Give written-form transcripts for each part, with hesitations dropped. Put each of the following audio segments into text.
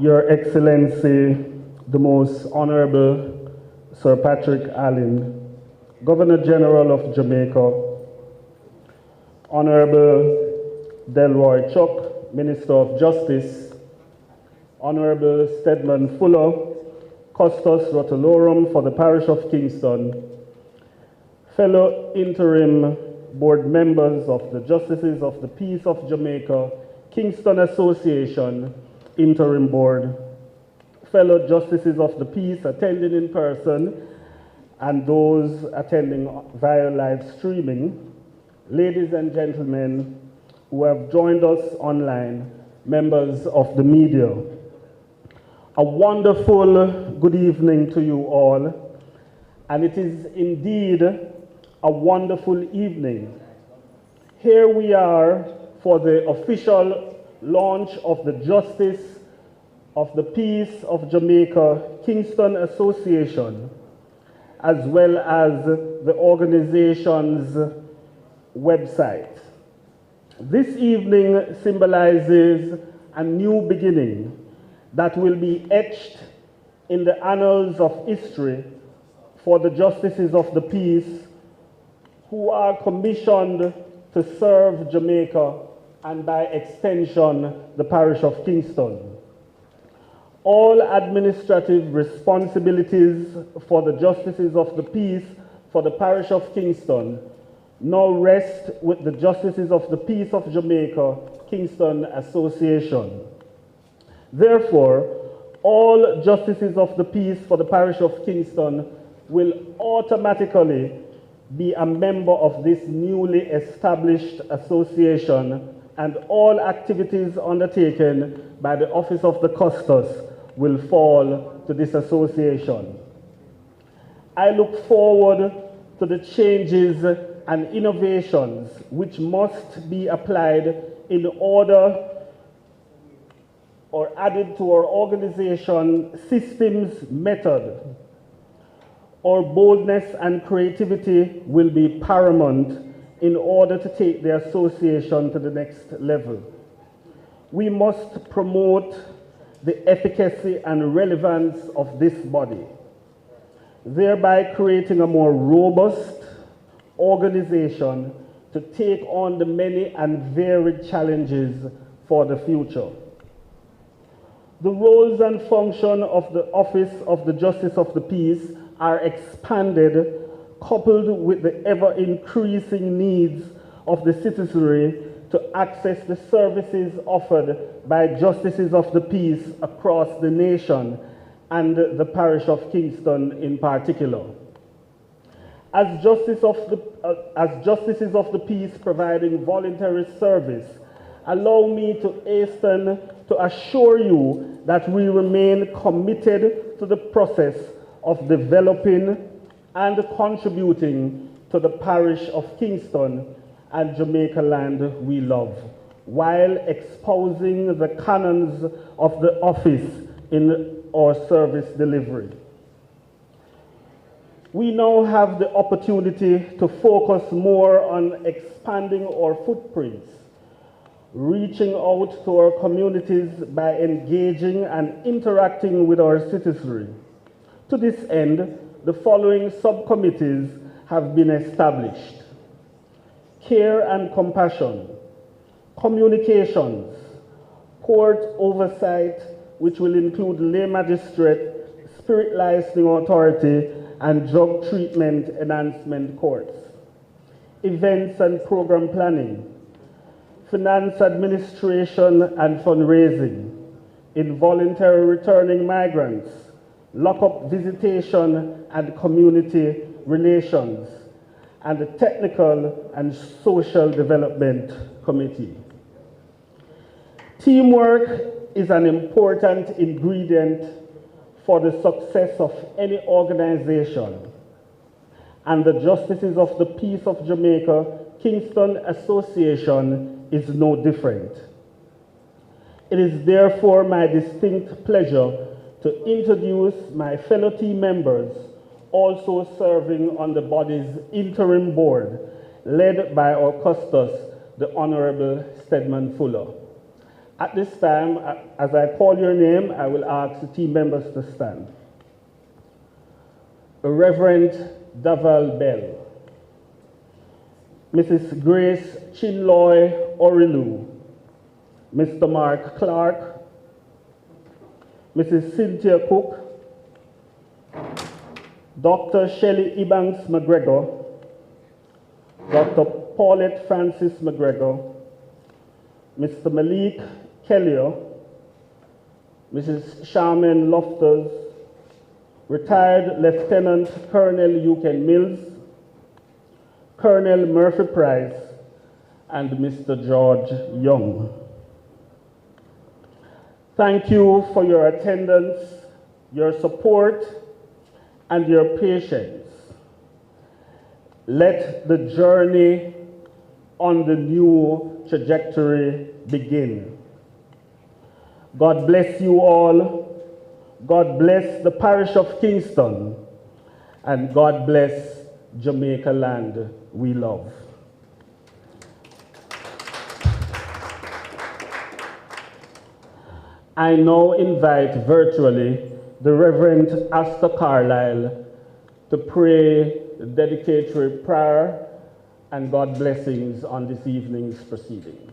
Your Excellency, the Most Honorable Sir Patrick Allen, Governor General of Jamaica, Honorable Delroy Chuck, Minister of Justice, Honorable Stedman Fuller, Custos Rotolorum for the Parish of Kingston, fellow interim board members of the Justices of the Peace of Jamaica, Kingston Association, Interim Board, fellow Justices of the Peace attending in person and those attending via live streaming, ladies and gentlemen who have joined us online, members of the media. A wonderful good evening to you all, and it is indeed a wonderful evening. Here we are for the official launch of the Justice of the Peace of Jamaica Kingston Association, as well as the organization's website. This evening symbolizes a new beginning that will be etched in the annals of history for the Justices of the Peace who are commissioned to serve Jamaica and by extension, the parish of Kingston. All administrative responsibilities for the Justices of the Peace for the parish of Kingston now rest with the Justices of the Peace of Jamaica, Kingston Association. Therefore, all Justices of the Peace for the parish of Kingston will automatically be a member of this newly established association, and all activities undertaken by the Office of the Custos will fall to this association. I look forward to the changes and innovations which must be applied in order or added to our organization systems method. Our boldness and creativity will be paramount in order to take the association to the next level. We must promote the efficacy and relevance of this body, thereby creating a more robust organization to take on the many and varied challenges for the future. The roles and function of the Office of the Justice of the Peace are expanded, coupled with the ever-increasing needs of the citizenry to access the services offered by Justices of the Peace across the nation and the parish of Kingston in particular. As Justices of the Peace providing voluntary service, allow me to hasten to assure you that we remain committed to the process of developing and contributing to the parish of Kingston and Jamaica land we love, while espousing the canons of the office in our service delivery. We now have the opportunity to focus more on expanding our footprints, reaching out to our communities by engaging and interacting with our citizenry. To this end, the following subcommittees have been established: Care and Compassion, Communications, Court Oversight, which will include Lay Magistrate, Spirit Licensing Authority, and Drug Treatment Enhancement Courts, Events and Program Planning, Finance Administration and Fundraising, Involuntary Returning Migrants, Lockup Visitation and Community Relations, and the Technical and Social Development Committee. Teamwork is an important ingredient for the success of any organization, and the Justices of the Peace of Jamaica Kingston Association is no different. It is therefore my distinct pleasure to introduce my fellow team members also serving on the body's interim board, led by our custos, the Honorable Stedman Fuller. At this time, as I call your name, I will ask the team members to stand. Reverend Daval Bell, Mrs. Grace Chinloy Orilu, Mr. Mark Clark, Mrs. Cynthia Cook, Dr. Shelley Ebanks McGregor, Dr. Paulette Francis McGregor, Mr. Malik Kellio, Mrs. Charmaine Loftus, retired Lieutenant Colonel Euken Mills, Colonel Murphy Price, and Mr. George Young. Thank you for your attendance, your support, and your patience. Let the journey on the new trajectory begin. God bless you all. God bless the parish of Kingston, and God bless Jamaica land we love. I now invite virtually the Reverend Astor Carlyle to pray the dedicatory prayer and God blessings on this evening's proceeding.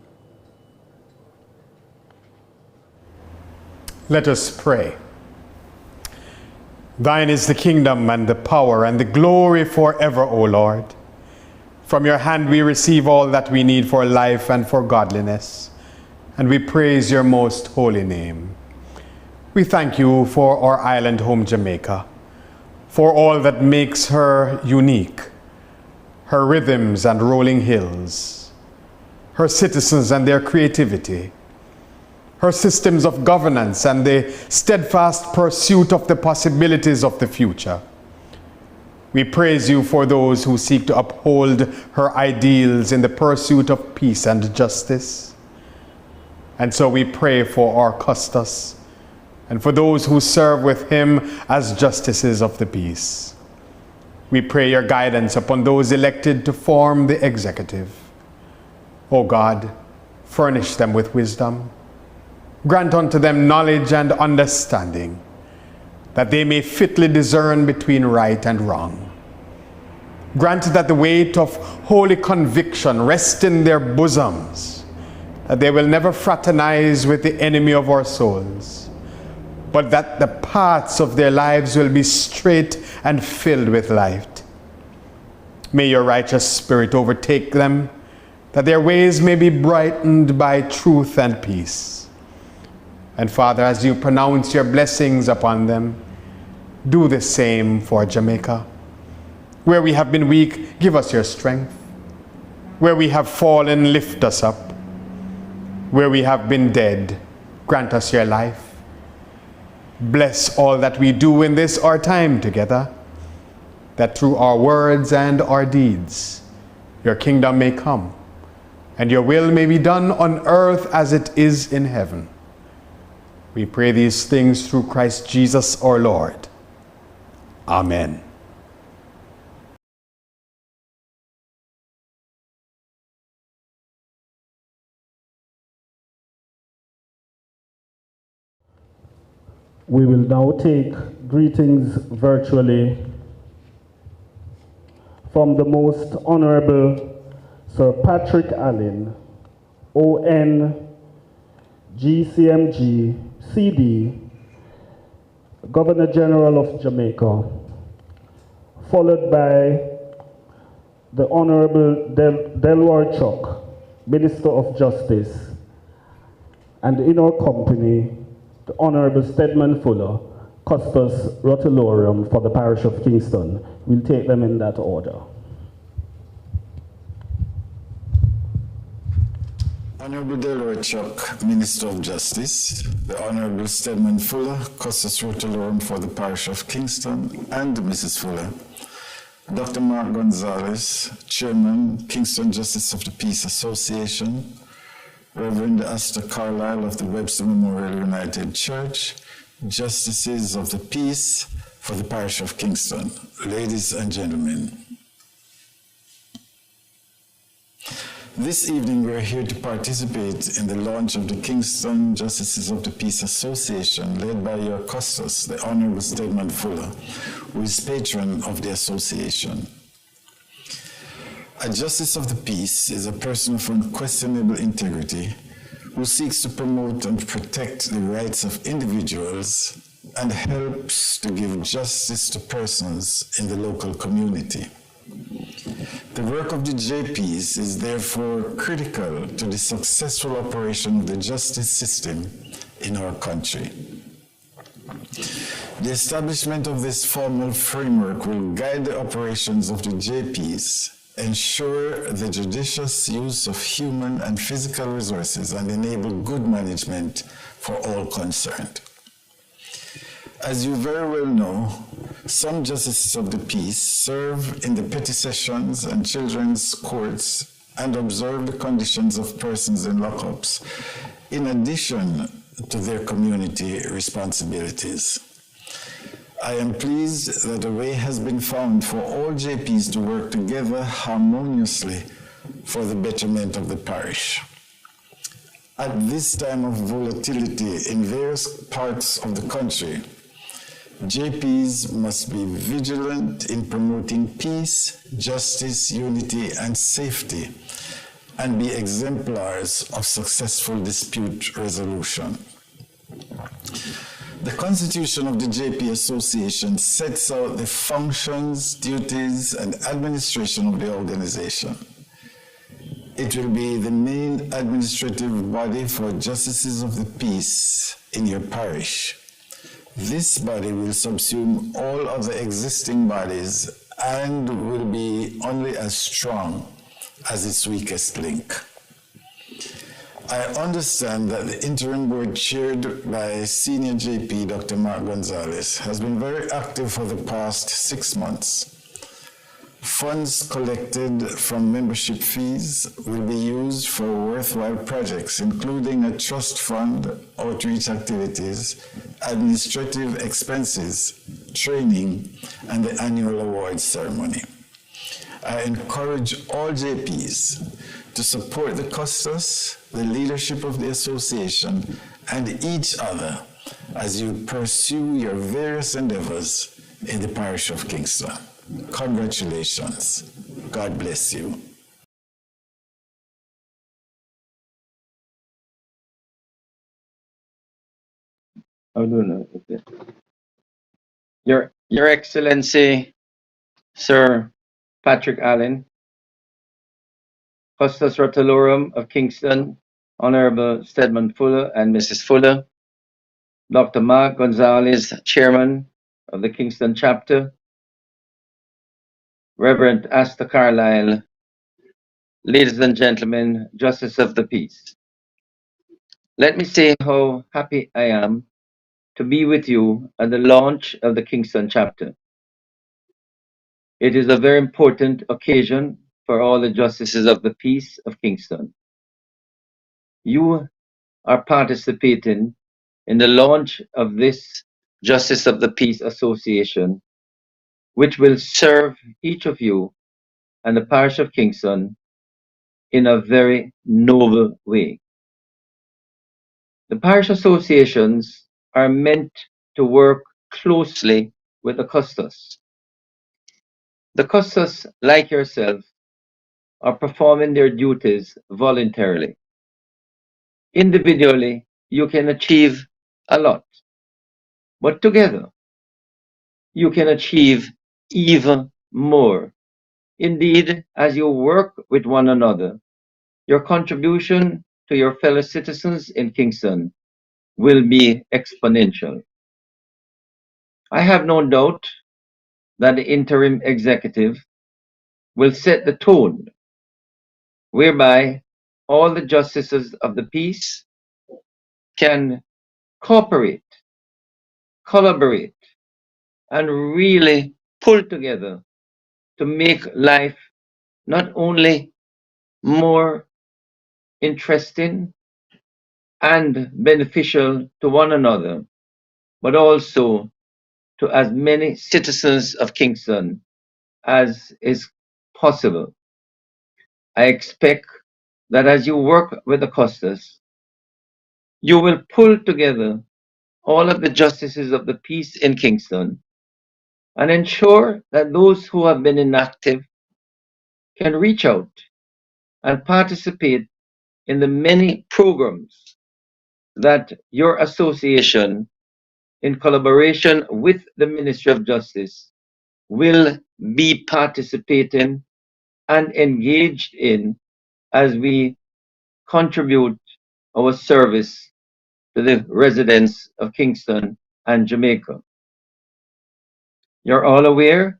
Let us pray. Thine is the kingdom and the power and the glory forever, O Lord. From your hand we receive all that we need for life and for godliness, and we praise your most holy name. We thank you for our island home, Jamaica, for all that makes her unique, her rhythms and rolling hills, her citizens and their creativity, her systems of governance and the steadfast pursuit of the possibilities of the future. We praise you for those who seek to uphold her ideals in the pursuit of peace and justice. And so we pray for our Custos and for those who serve with him as justices of the peace. We pray your guidance upon those elected to form the executive. O God, furnish them with wisdom. Grant unto them knowledge and understanding, that they may fitly discern between right and wrong. Grant that the weight of holy conviction rest in their bosoms, that they will never fraternize with the enemy of our souls, but that the paths of their lives will be straight and filled with light. May your righteous spirit overtake them, that their ways may be brightened by truth and peace. And Father, as you pronounce your blessings upon them, do the same for Jamaica. Where we have been weak, give us your strength. Where we have fallen, lift us up. Where we have been dead, grant us your life. Bless all that we do in this our time together, that through our words and our deeds, your kingdom may come, and your will may be done on earth as it is in heaven. We pray these things through Christ Jesus our Lord. Amen. We will now take greetings virtually from the Most Honorable Sir Patrick Allen, ON, GCMG, CD, Governor General of Jamaica, followed by the Honorable Delroy Chuck, Minister of Justice, and in our company, the Honorable Stedman Fuller, Custos Rotulorium for the Parish of Kingston. We'll take them in that order. Honorable Delroy Chuck, Minister of Justice, the Honorable Stedman Fuller, Custos Rotulorium for the Parish of Kingston, and Mrs. Fuller, Dr. Mark Gonzalez, Chairman, Kingston Justice of the Peace Association, Reverend Astor Carlyle of the Webster Memorial United Church, Justices of the Peace for the Parish of Kingston, ladies and gentlemen. This evening, we are here to participate in the launch of the Kingston Justices of the Peace Association, led by your custos, the Honorable Stedman Fuller, who is patron of the association. A Justice of the Peace is a person of unquestionable integrity who seeks to promote and protect the rights of individuals and helps to give justice to persons in the local community. The work of the JPs is therefore critical to the successful operation of the justice system in our country. The establishment of this formal framework will guide the operations of the JPs, ensure the judicious use of human and physical resources, and enable good management for all concerned. As you very well know, some justices of the peace serve in the petty sessions and children's courts and observe the conditions of persons in lockups, in addition to their community responsibilities. I am pleased that a way has been found for all JPs to work together harmoniously for the betterment of the parish. At this time of volatility in various parts of the country, JPs must be vigilant in promoting peace, justice, unity, and safety, and be exemplars of successful dispute resolution. The Constitution of the JP Association sets out the functions, duties, and administration of the organization. It will be the main administrative body for justices of the peace in your parish. This body will subsume all other existing bodies and will be only as strong as its weakest link. I understand that the interim board chaired by Senior JP Dr. Mark Gonzalez has been very active for the past 6 months. Funds collected from membership fees will be used for worthwhile projects, including a trust fund, outreach activities, administrative expenses, training, and the annual awards ceremony. I encourage all JPs to support the custos, the leadership of the association, and each other as you pursue your various endeavors in the parish of Kingston. Congratulations. God bless you. I don't know. Okay. Your Excellency, Sir Patrick Allen, Custos Rotalorum of Kingston, Honorable Stedman Fuller and Mrs. Fuller, Dr. Mark Gonzalez, Chairman of the Kingston Chapter, Reverend Asta Carlyle, ladies and gentlemen, Justice of the Peace. Let me say how happy I am to be with you at the launch of the Kingston Chapter. It is a very important occasion for all the Justices of the Peace of Kingston. You are participating in the launch of this Justice of the Peace Association, which will serve each of you and the parish of Kingston in a very noble way. The parish associations are meant to work closely with the custos. The custos, like yourself, are performing their duties voluntarily. Individually, you can achieve a lot, but together, you can achieve even more. Indeed, as you work with one another, your contribution to your fellow citizens in Kingston will be exponential. I have no doubt that the interim executive will set the tone whereby all the justices of the peace can cooperate, collaborate, and really pull together to make life not only more interesting and beneficial to one another, but also to as many citizens of Kingston as is possible. I expect that as you work with the Costas, you will pull together all of the justices of the peace in Kingston and ensure that those who have been inactive can reach out and participate in the many programs that your association, in collaboration with the Ministry of Justice, will be participating and engaged in as we contribute our service to the residents of Kingston and Jamaica. You're all aware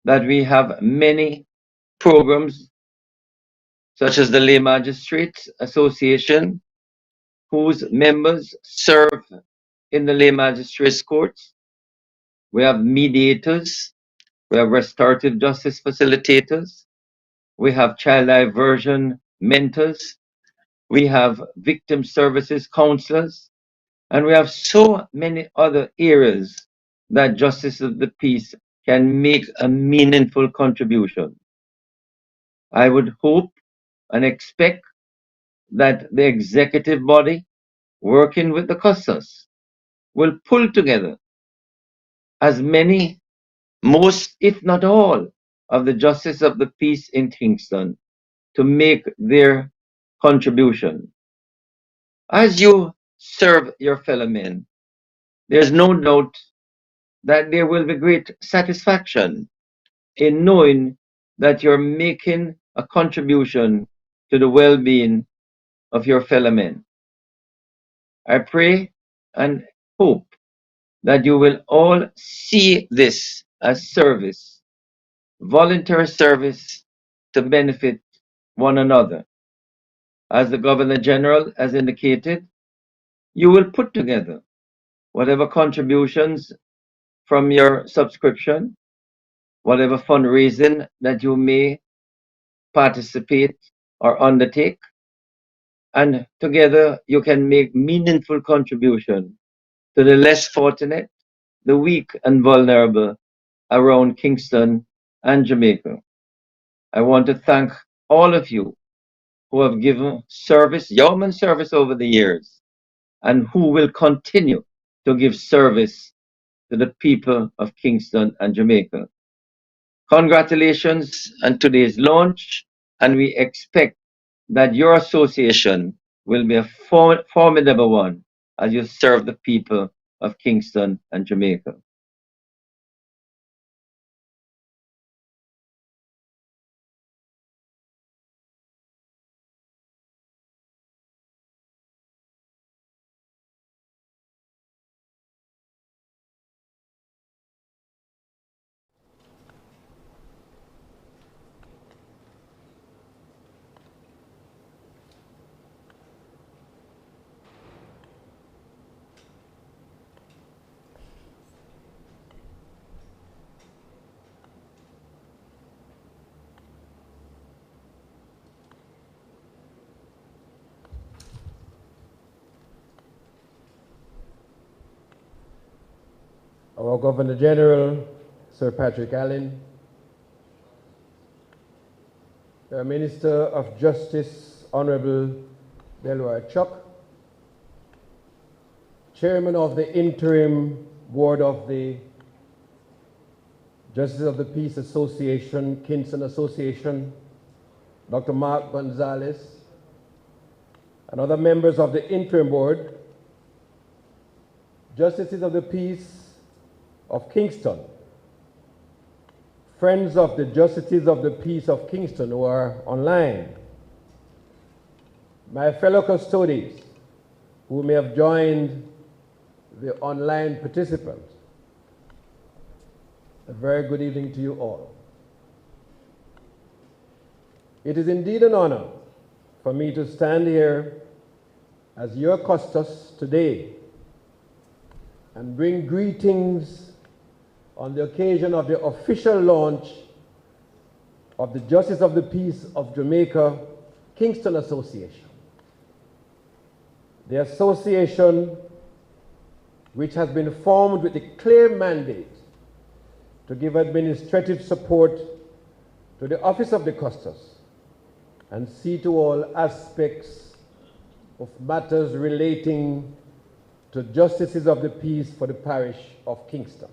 that we have many programs such as the Lay Magistrates Association, whose members serve in the Lay Magistrates Courts. We have mediators, we have restorative justice facilitators, we have child diversion mentors, we have victim services counselors, and we have so many other areas that Justice of the Peace can make a meaningful contribution. I would hope and expect that the executive body, working with the Custos, will pull together as many, most, if not all, of the Justice of the Peace in Kingston to make their contribution. As you serve your fellow men, there's no doubt that there will be great satisfaction in knowing that you're making a contribution to the well-being of your fellow men. I pray and hope that you will all see this as service, voluntary service to benefit one another. As the Governor General has indicated, you will put together whatever contributions from your subscription, whatever fundraising that you may participate or undertake, and together you can make meaningful contribution to the less fortunate, the weak and vulnerable around Kingston and Jamaica. I want to thank all of you who have given service, yeoman service over the years, and who will continue to give service to the people of Kingston and Jamaica. Congratulations on today's launch, and we expect that your association will be a formidable one as you serve the people of Kingston and Jamaica. Our Governor General, Sir Patrick Allen, the Minister of Justice, Honorable Delroy Chuck, Chairman of the Interim Board of the Justice of the Peace Association, Kingston Association, Dr. Mark Gonzalez, and other members of the Interim Board, Justices of the Peace of Kingston, friends of the Justices of the Peace of Kingston who are online, my fellow custodians who may have joined the online participants, a very good evening to you all. It is indeed an honor for me to stand here as your custos today and bring greetings on the occasion of the official launch of the Justice of the Peace of Jamaica Kingston Association. The association, which has been formed with a clear mandate to give administrative support to the Office of the Custos and see to all aspects of matters relating to justices of the peace for the parish of Kingston.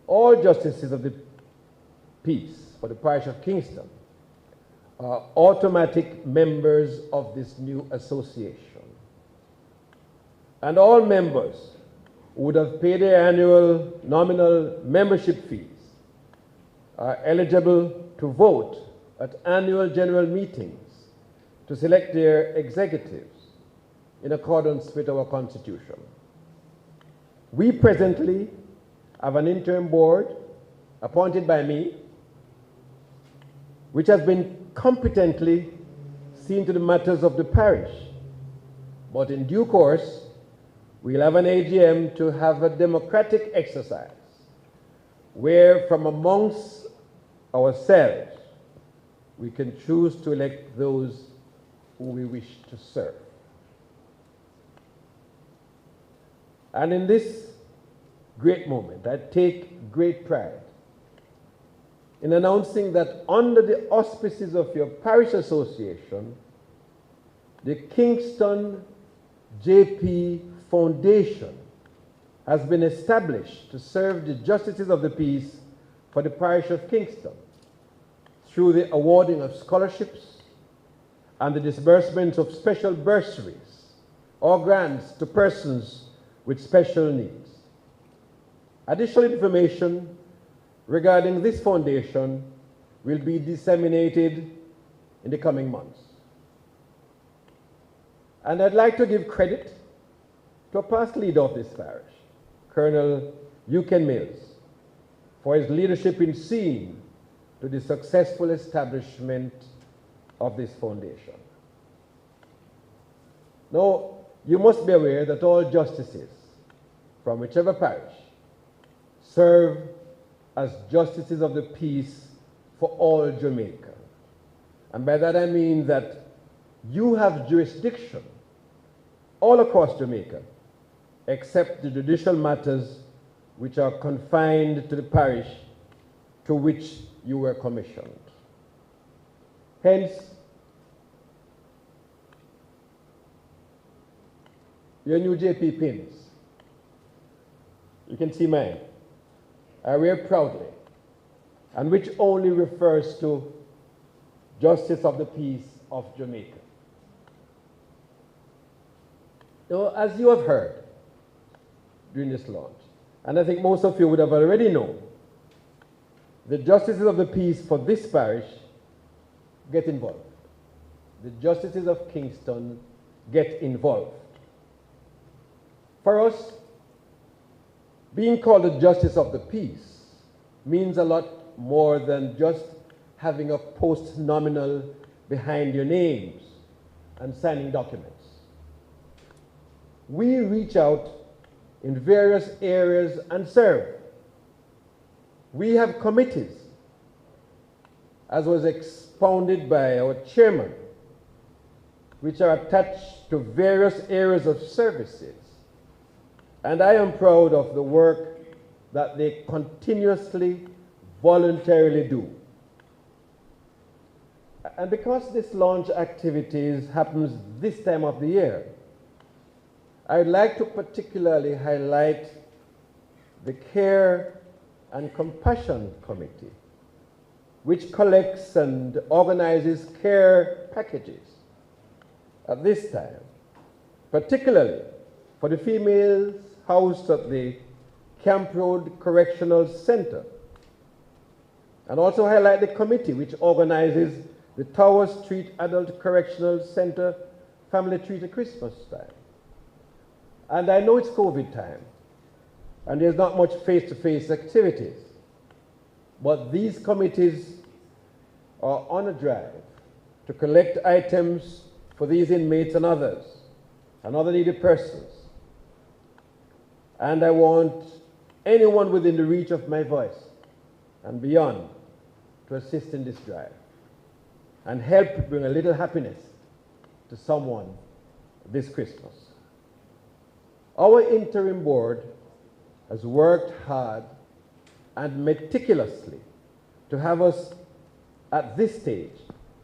All justices of the peace for the parish of Kingston are automatic members of this new association. And all members who would have paid their annual nominal membership fees are eligible to vote at annual general meetings to select their executives in accordance with our Constitution. We presently have an interim board appointed by me, which has been competently seen to the matters of the parish. But in due course, we'll have an AGM to have a democratic exercise where from amongst ourselves we can choose to elect those who we wish to serve. And in this great moment, I take great pride in announcing that under the auspices of your parish association, the Kingston JP Foundation has been established to serve the justices of the peace for the parish of Kingston through the awarding of scholarships and the disbursement of special bursaries or grants to persons with special needs. Additional information regarding this foundation will be disseminated in the coming months. And I'd like to give credit to a past leader of this parish, Colonel Euken Mills, for his leadership in seeing to the successful establishment of this foundation. Now, you must be aware that all justices from whichever parish serve as justices of the peace for all Jamaica. And by that I mean that you have jurisdiction all across Jamaica, except the judicial matters which are confined to the parish to which you were commissioned. Hence, your new JP pins, you can see mine, I wear proudly, and which only refers to Justice of the Peace of Jamaica. Now, as you have heard during this launch, and I think most of you would have already known, the Justices of the Peace for this parish get involved. The Justices of Kingston get involved. For us, being called the Justice of the Peace means a lot more than just having a post nominal behind your names and signing documents. We reach out in various areas and serve. We have committees, as was expounded by our chairman, which are attached to various areas of services. And I am proud of the work that they continuously, voluntarily do. And because this launch activities happens this time of the year, I'd like to particularly highlight the Care and Compassion Committee, which collects and organizes care packages at this time, particularly for the females housed at the Camp Road Correctional Center. And also highlight the committee which organizes the Tower Street Adult Correctional Center Family Treat at Christmas time. And I know it's COVID time, and there's not much face-to-face activities, but these committees are on a drive to collect items for these inmates and others, and other needy persons. And I want anyone within the reach of my voice and beyond to assist in this drive and help bring a little happiness to someone this Christmas. Our interim board has worked hard and meticulously to have us at this stage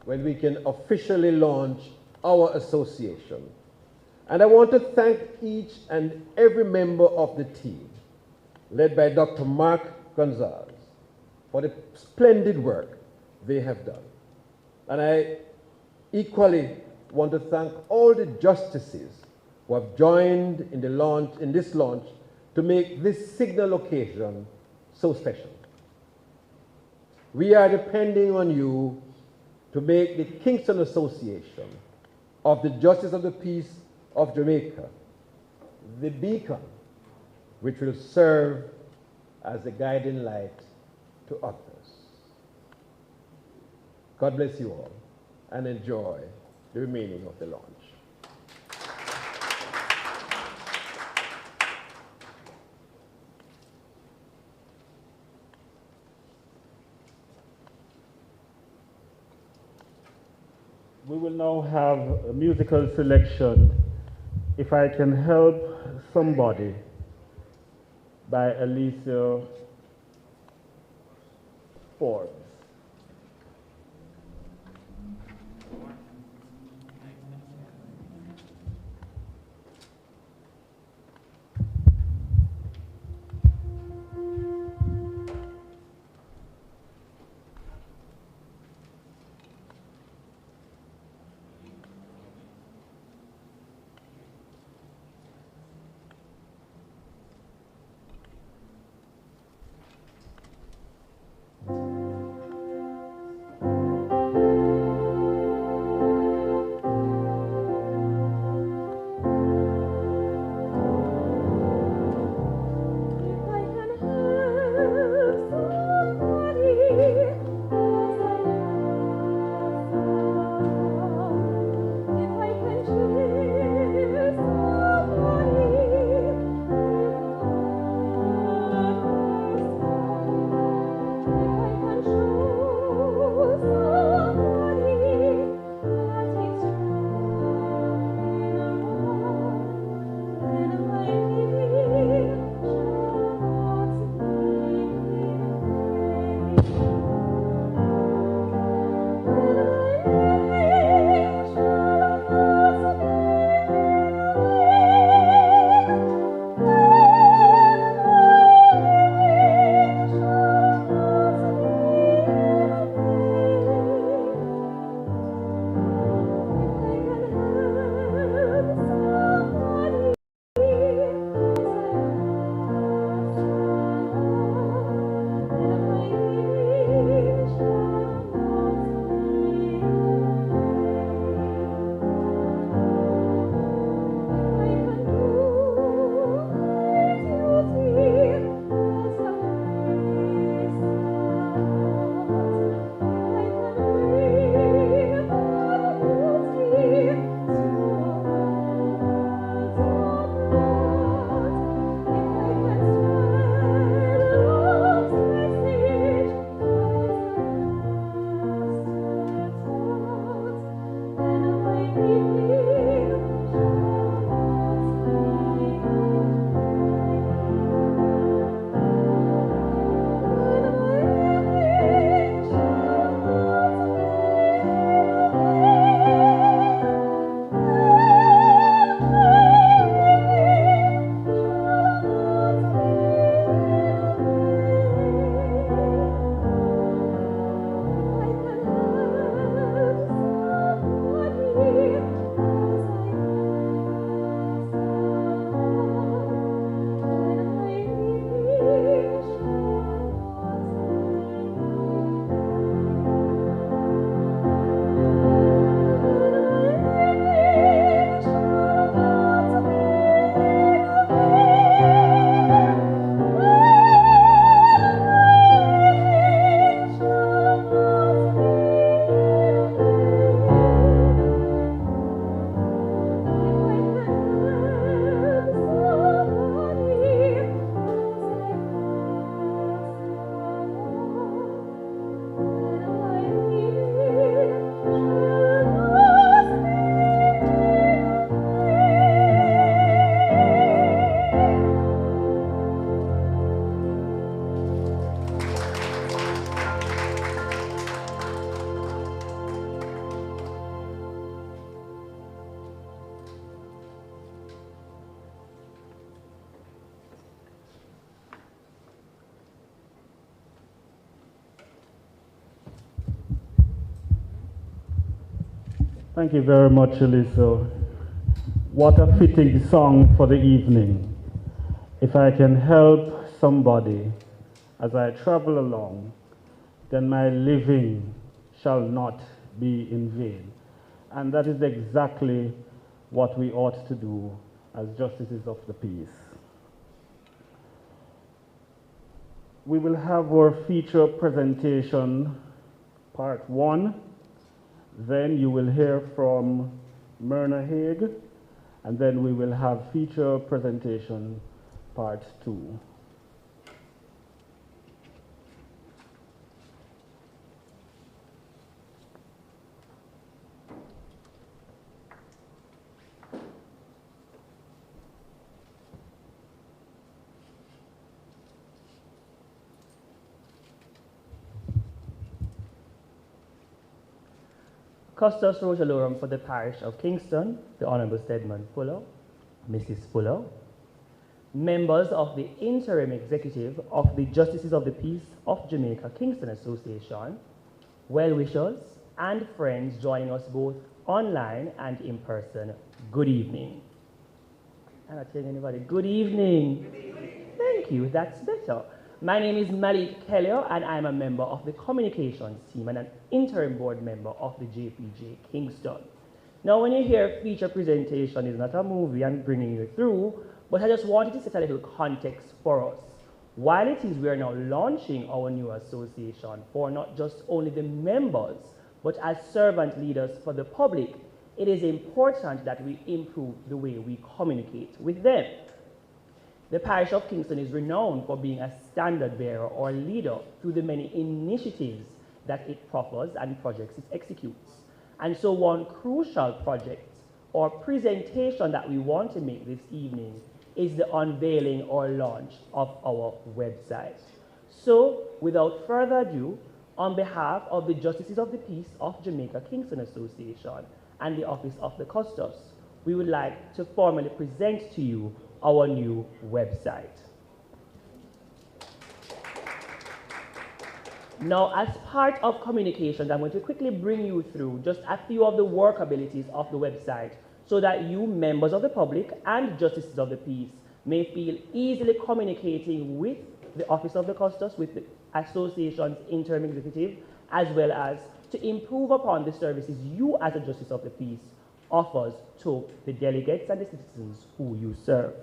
when we can officially launch our association. And I want to thank each and every member of the team, led by Dr. Mark Gonzalez, for the splendid work they have done. And I equally want to thank all the justices who have joined in this launch to make this signal occasion so special. We are depending on you to make the Kingston Association of the Justice of the Peace of Jamaica the beacon which will serve as a guiding light to others. God bless you all and enjoy the remaining of the launch. We will now have a musical selection, If I Can Help Somebody, by Alicia Forbes. Thank you very much, Elisa. What a fitting song for the evening. If I can help somebody as I travel along, then my living shall not be in vain. And that is exactly what we ought to do as justices of the peace. We will have our feature presentation, part 1. Then you will hear from Myrna Haig, and then we will have feature presentation, part 2. Custos Rotalorum for the parish of Kingston, the Honourable Stedman Fuller, Mrs. Fuller, members of the interim executive of the Justices of the Peace of Jamaica Kingston Association, well-wishers and friends joining us both online and in person, good evening. I'm not telling anybody, good evening. Good evening. Thank you, that's better. My name is Malik Kelly, and I'm a member of the communications team and an interim board member of the JPJ Kingston. Now, when you hear feature presentation, it's not a movie I'm bringing you through, but I just wanted to set a little context for us. While it is we are now launching our new association for not just only the members, but as servant leaders for the public, it is important that we improve the way we communicate with them. The parish of Kingston is renowned for being a standard bearer or leader through the many initiatives that it proffers and projects it executes. And so one crucial project or presentation that we want to make this evening is the unveiling or launch of our website. So without further ado, on behalf of the Justices of the Peace of Jamaica Kingston Association and the Office of the Custos, we would like to formally present to you our new website. Now, as part of communications, I'm going to quickly bring you through just a few of the workabilities of the website so that you, members of the public and justices of the peace, may feel easily communicating with the Office of the Custos, with the association's interim executive, as well as to improve upon the services you as a justice of the peace offers to the delegates and the citizens who you serve.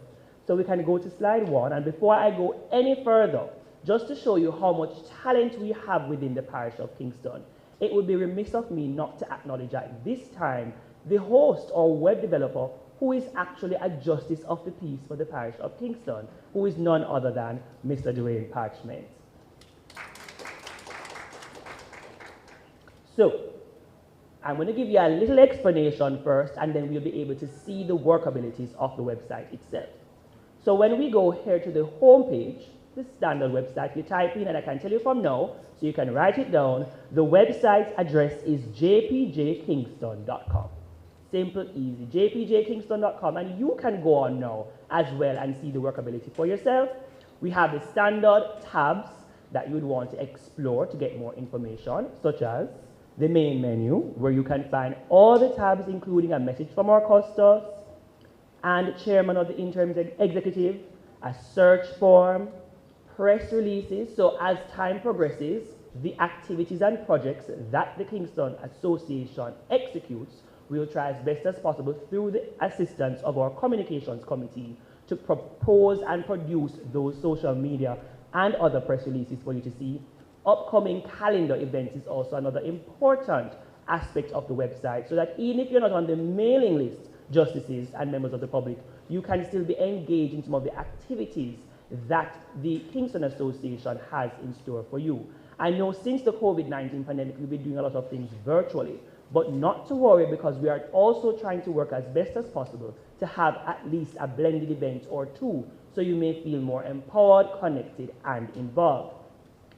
So we can go to slide 1, and before I go any further, just to show you how much talent we have within the parish of Kingston, it would be remiss of me not to acknowledge at this time the host or web developer who is actually a justice of the peace for the parish of Kingston, who is none other than Mr. Dwayne Parchment. So, I'm going to give you a little explanation first, and then we'll be able to see the workabilities of the website itself. So when we go here to the home page, the standard website, you type in, and I can tell you from now, so you can write it down, the website address is jpjkingston.com. Simple, easy, jpjkingston.com, and you can go on now as well and see the workability for yourself. We have the standard tabs that you would want to explore to get more information, such as the main menu, where you can find all the tabs, including a message from our custos and chairman of the interim executive, a search form, press releases. So as time progresses, the activities and projects that the Kingston Association executes, we will try as best as possible through the assistance of our communications committee to propose and produce those social media and other press releases for you to see. Upcoming calendar events is also another important aspect of the website, so that even if you're not on the mailing list, justices and members of the public, you can still be engaged in some of the activities that the Kingston Association has in store for you. I know since the COVID-19 pandemic, we've been doing a lot of things virtually, but not to worry, because we are also trying to work as best as possible to have at least a blended event or two, so you may feel more empowered, connected, and involved.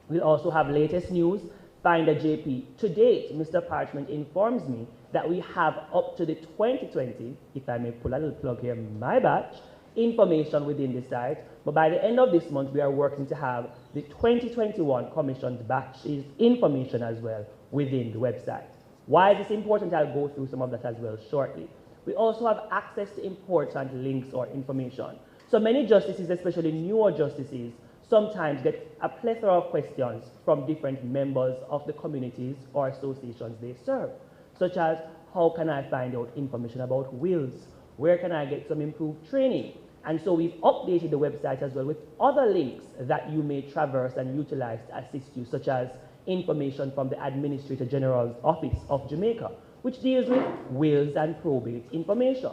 We'll also have latest news. Find a JP. To date, Mr. Parchment informs me that we have up to the 2020, if I may pull a little plug here, my batch, information within the site. But by the end of this month, we are working to have the 2021 commissioned batches information as well within the website. Why is this important? I'll go through some of that as well shortly. We also have access to important links or information. So many justices, especially newer justices, sometimes get a plethora of questions from different members of the communities or associations they serve, such as, how can I find out information about wills? Where can I get some improved training? And so we've updated the website as well with other links that you may traverse and utilize to assist you, such as information from the Administrator General's Office of Jamaica, which deals with wills and probate information.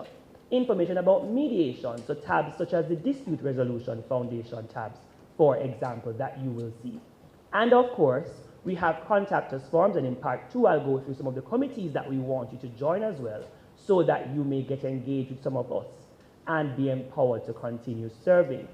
Information about mediation, so tabs such as the Dispute Resolution Foundation tabs, for example, that you will see. And of course, we have contact us forms, and in part 2, I'll go through some of the committees that we want you to join as well, so that you may get engaged with some of us and be empowered to continue serving.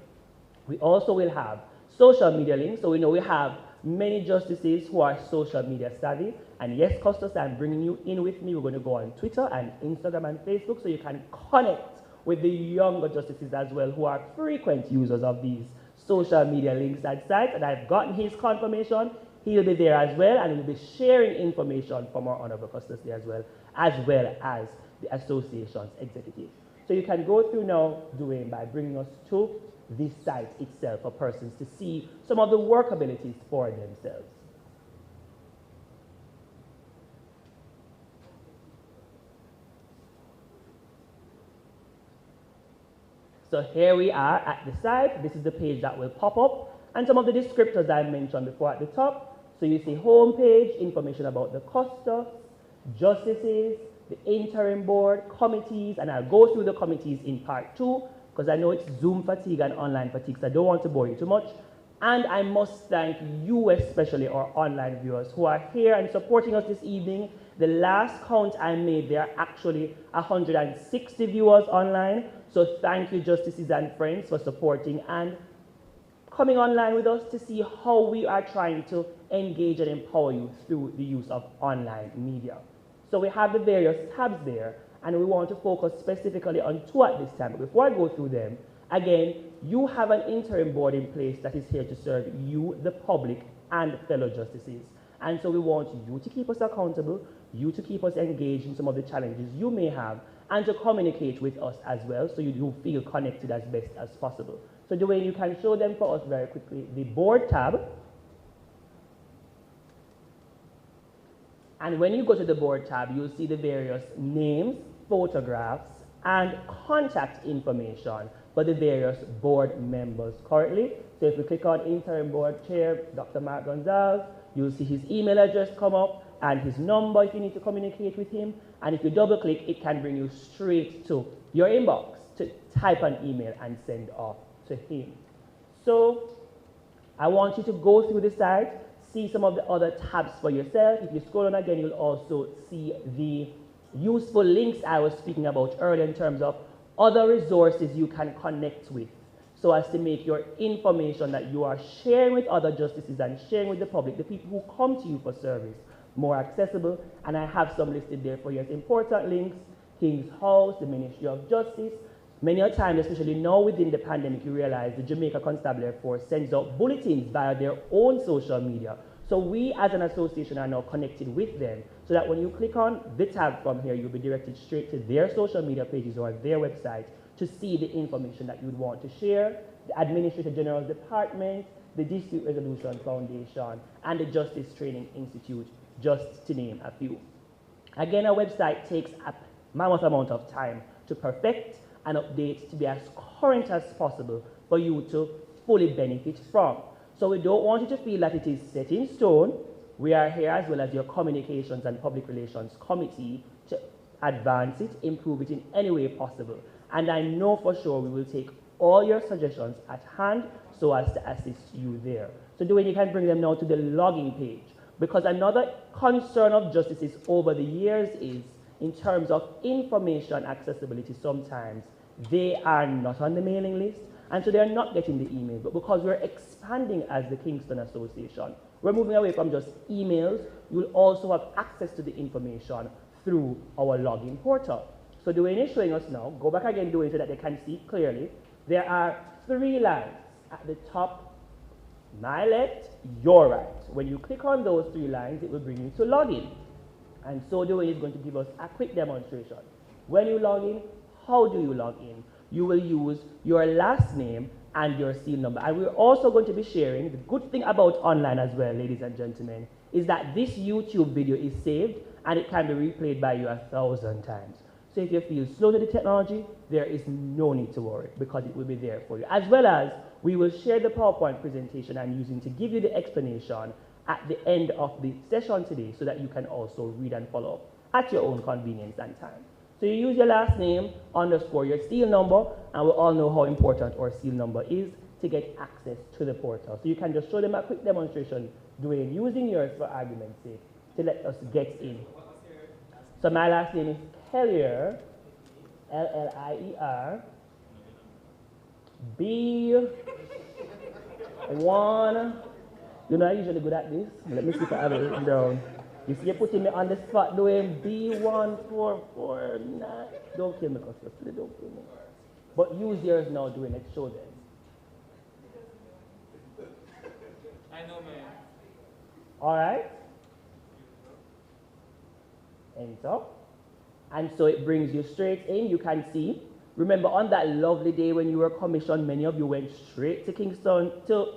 We also will have social media links, so we know we have many justices who are social media savvy. And yes, Custos, I'm bringing you in with me. We're going to go on Twitter and Instagram and Facebook so you can connect with the younger justices as well who are frequent users of these social media links and sites. And I've gotten his confirmation. He'll be there as well, and we'll be sharing information from our Honorable Custos there as well as the association's executive. So you can go through now, Dwayne, by bringing us to this site itself for persons to see some of the workabilities for themselves. So here we are at the site. This is the page that will pop up, and some of the descriptors I mentioned before at the top. So you see home page, information about the Custos, justices, the interim board, committees, and I'll go through the committees in part 2, because I know it's Zoom fatigue and online fatigue, so I don't want to bore you too much. And I must thank you especially, our online viewers, who are here and supporting us this evening. The last count I made, there are actually 160 viewers online. So thank you, justices and friends, for supporting and coming online with us to see how we are trying to engage and empower you through the use of online media. So we have the various tabs there, and we want to focus specifically on 2 at this time. But before I go through them, again, you have an interim board in place that is here to serve you, the public, and fellow justices. And so we want you to keep us accountable, you to keep us engaged in some of the challenges you may have, and to communicate with us as well, so you do feel connected as best as possible. So Dwayne, you can show them for us very quickly the board tab. And when you go to the board tab, you'll see the various names, photographs, and contact information for the various board members currently. So if we click on interim board chair, Dr. Mark Gonzalez, you'll see his email address come up and his number if you need to communicate with him. And if you double click, it can bring you straight to your inbox to type an email and send off to him. So I want you to go through the site, see some of the other tabs for yourself. If you scroll on again, you'll also see the useful links I was speaking about earlier in terms of other resources you can connect with, so as to make your information that you are sharing with other justices and sharing with the public, the people who come to you for service, more accessible. And I have some listed there for you as important links: King's House, the Ministry of Justice. Many a time, especially now within the pandemic, you realize the Jamaica Constabulary Force sends out bulletins via their own social media. So we as an association are now connected with them, so that when you click on the tab from here, you'll be directed straight to their social media pages or their website to see the information that you'd want to share, the Administrator General's Department, the Dispute Resolution Foundation, and the Justice Training Institute, just to name a few. Again, our website takes a mammoth amount of time to perfect and update to be as current as possible for you to fully benefit from. So we don't want you to feel that it is set in stone. We are here, as well as your communications and public relations committee, to advance it, improve it in any way possible. And I know for sure we will take all your suggestions at hand so as to assist you there. So Dwayne, you can bring them now to the login page, because another concern of justices over the years is in terms of information accessibility. Sometimes they are not on the mailing list, and so they're not getting the email. But because we're expanding as the Kingston Association, we're moving away from just emails. You'll also have access to the information through our login portal. So Dwayne is showing us now. Go back again, Dwayne, so that they can see clearly. There are 3 lines at the top, my left, your right. When you click on those 3 lines, it will bring you to login. And so doing is going to give us a quick demonstration. When you log in, how do you log in? You will use your last name and your seal number. And we're also going to be sharing, the good thing about online as well, ladies and gentlemen, is that this YouTube video is saved and it can be replayed by you 1,000 times. So if you feel slow to the technology, there is no need to worry because it will be there for you. As well as we will share the PowerPoint presentation I'm using to give you the explanation at the end of the session today so that you can also read and follow up at your own convenience and time. So you use your last name, underscore your seal number, and we all know how important our seal number is to get access to the portal. So you can just show them a quick demonstration doing using yours for argument's sake to let us get in. So my last name is Kellier, L-L-I-E-R, B1. You know, I'm usually good at this. Let me see if I have it written down. You see, you're putting me on the spot doing B1449. Don't kill me, Costas. Don't kill me. But use yours now doing it. Show them. I know, man. All right. Enter. And so it brings you straight in. You can see. Remember, on that lovely day when you were commissioned, many of you went straight to Kingston to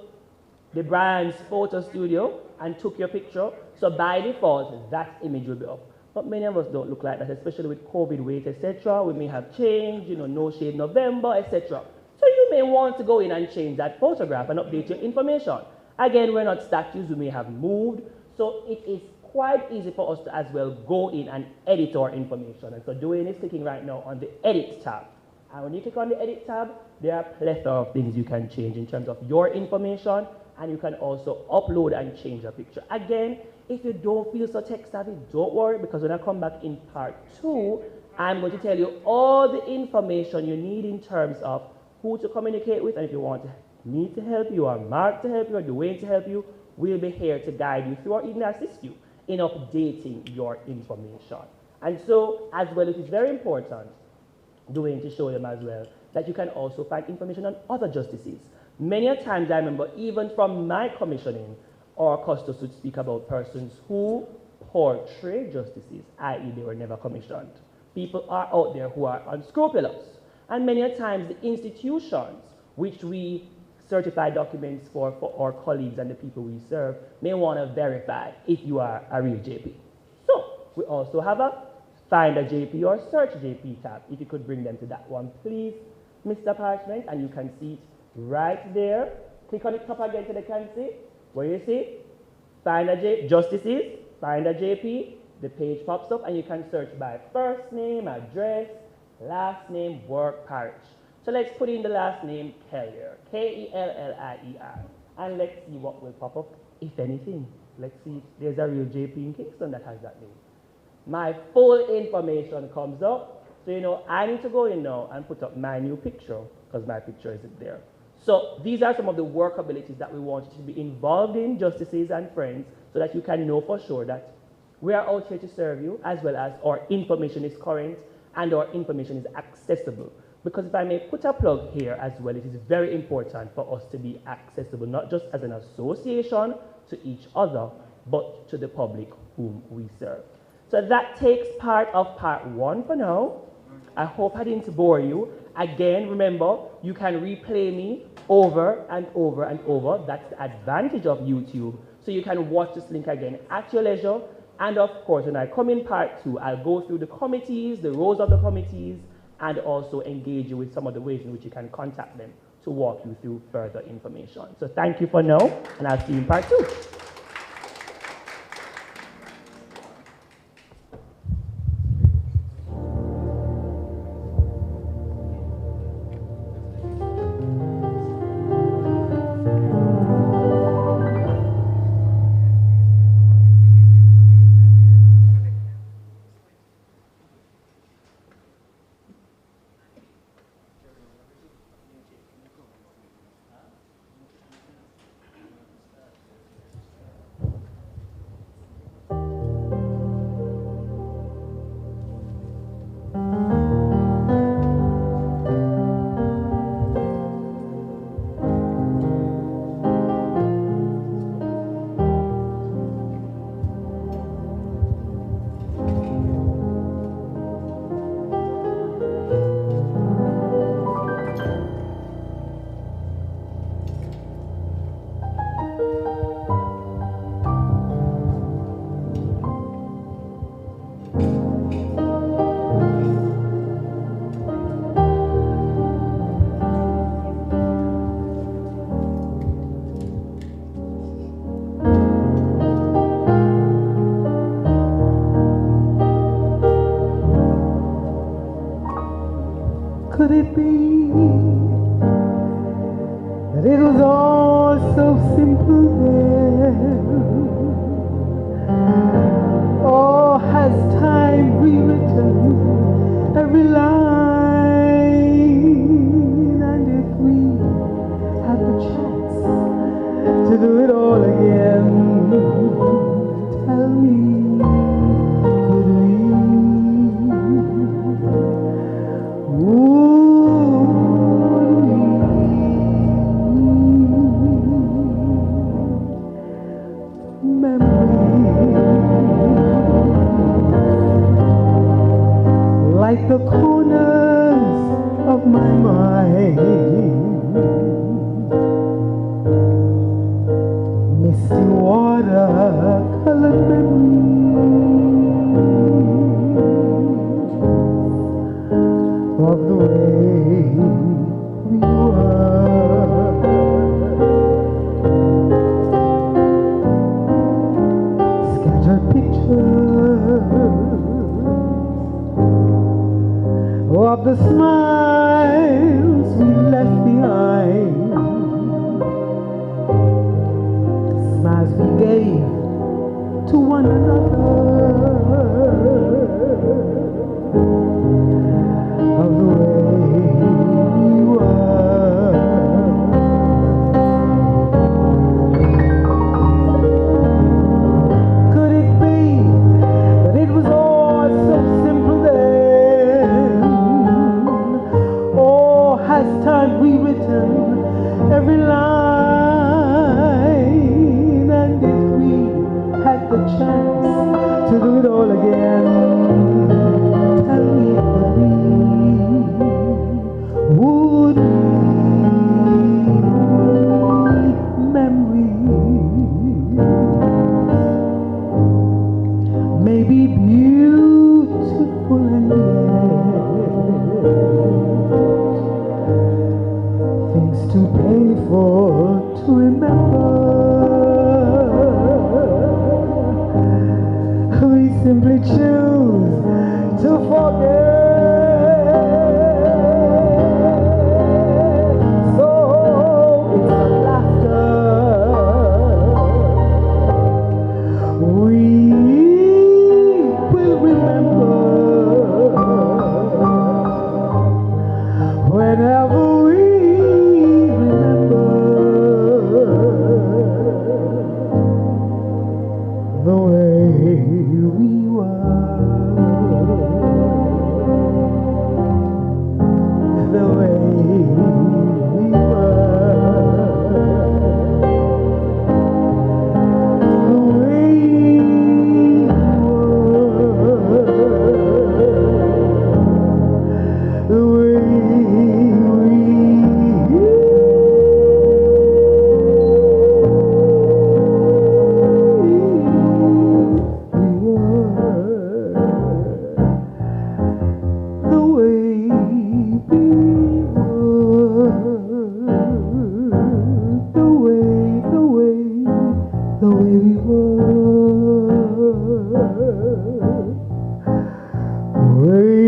the brand's photo studio and took your picture. So by default, that image will be up. But many of us don't look like that, especially with COVID weight, etc. We may have changed, you know, no shade November, etc. So you may want to go in and change that photograph and update your information. Again, we're not statues, we may have moved. So it is quite easy for us to as well go in and edit our information. And so doing is clicking right now on the Edit tab. And when you click on the Edit tab, there are a plethora of things you can change in terms of your information, and you can also upload and change a picture. Again, if you don't feel so tech savvy, don't worry, because when I come back in part 2, I'm going to tell you all the information you need in terms of who to communicate with, and if you want me to help you, or Mark to help you, or Dwayne to help you, we'll be here to guide you through or even assist you in updating your information. And so, as well, it is very important, Dwayne, to show them as well, that you can also find information on other justices. Many a times I remember, even from my commissioning, our custos would speak about persons who portray justices, i.e. they were never commissioned. People are out there who are unscrupulous. And many a times the institutions which we certify documents for our colleagues and the people we serve may want to verify if you are a real JP. So we also have a Find a JP or Search JP tab. If you could bring them to that one, please, Mr. Parchment, and you can see it right there. Click on the top again so they can see. Where you see, find a justices, find a JP, the page pops up and you can search by first name, address, last name, work, parish. So let's put in the last name, Kellier, K-E-L-L-I-E-R. And let's see what will pop up, if anything. Let's see if there's a real JP in Kingston that has that name. My full information comes up. So, you know, I need to go in now and put up my new picture because my picture isn't there. So these are some of the workabilities that we want you to be involved in, justices and friends, so that you can know for sure that we are out here to serve you, as well as our information is current and our information is accessible. Because if I may put a plug here as well, it is very important for us to be accessible, not just as an association to each other, but to the public whom we serve. So that takes part of part 1 for now. I hope I didn't bore you. Again, remember, you can replay me over and over and over. That's the advantage of YouTube. So you can watch this link again at your leisure. And of course, when I come in part 2, I'll go through the committees, the roles of the committees, and also engage you with some of the ways in which you can contact them to walk you through further information. So thank you for now, and I'll see you in part 2. of the smiles we left behind, smiles we gave to one another, of the way we were. Could it be that it was all so simple then? Or has time rewritten every line? And if we had the chance to do it all again, tell me, would we memories maybe beautiful and yet things too painful to remember? We simply choose to forget. So it's the laughter we will remember whenever we remember the way we were, the way we were, the way we were, the way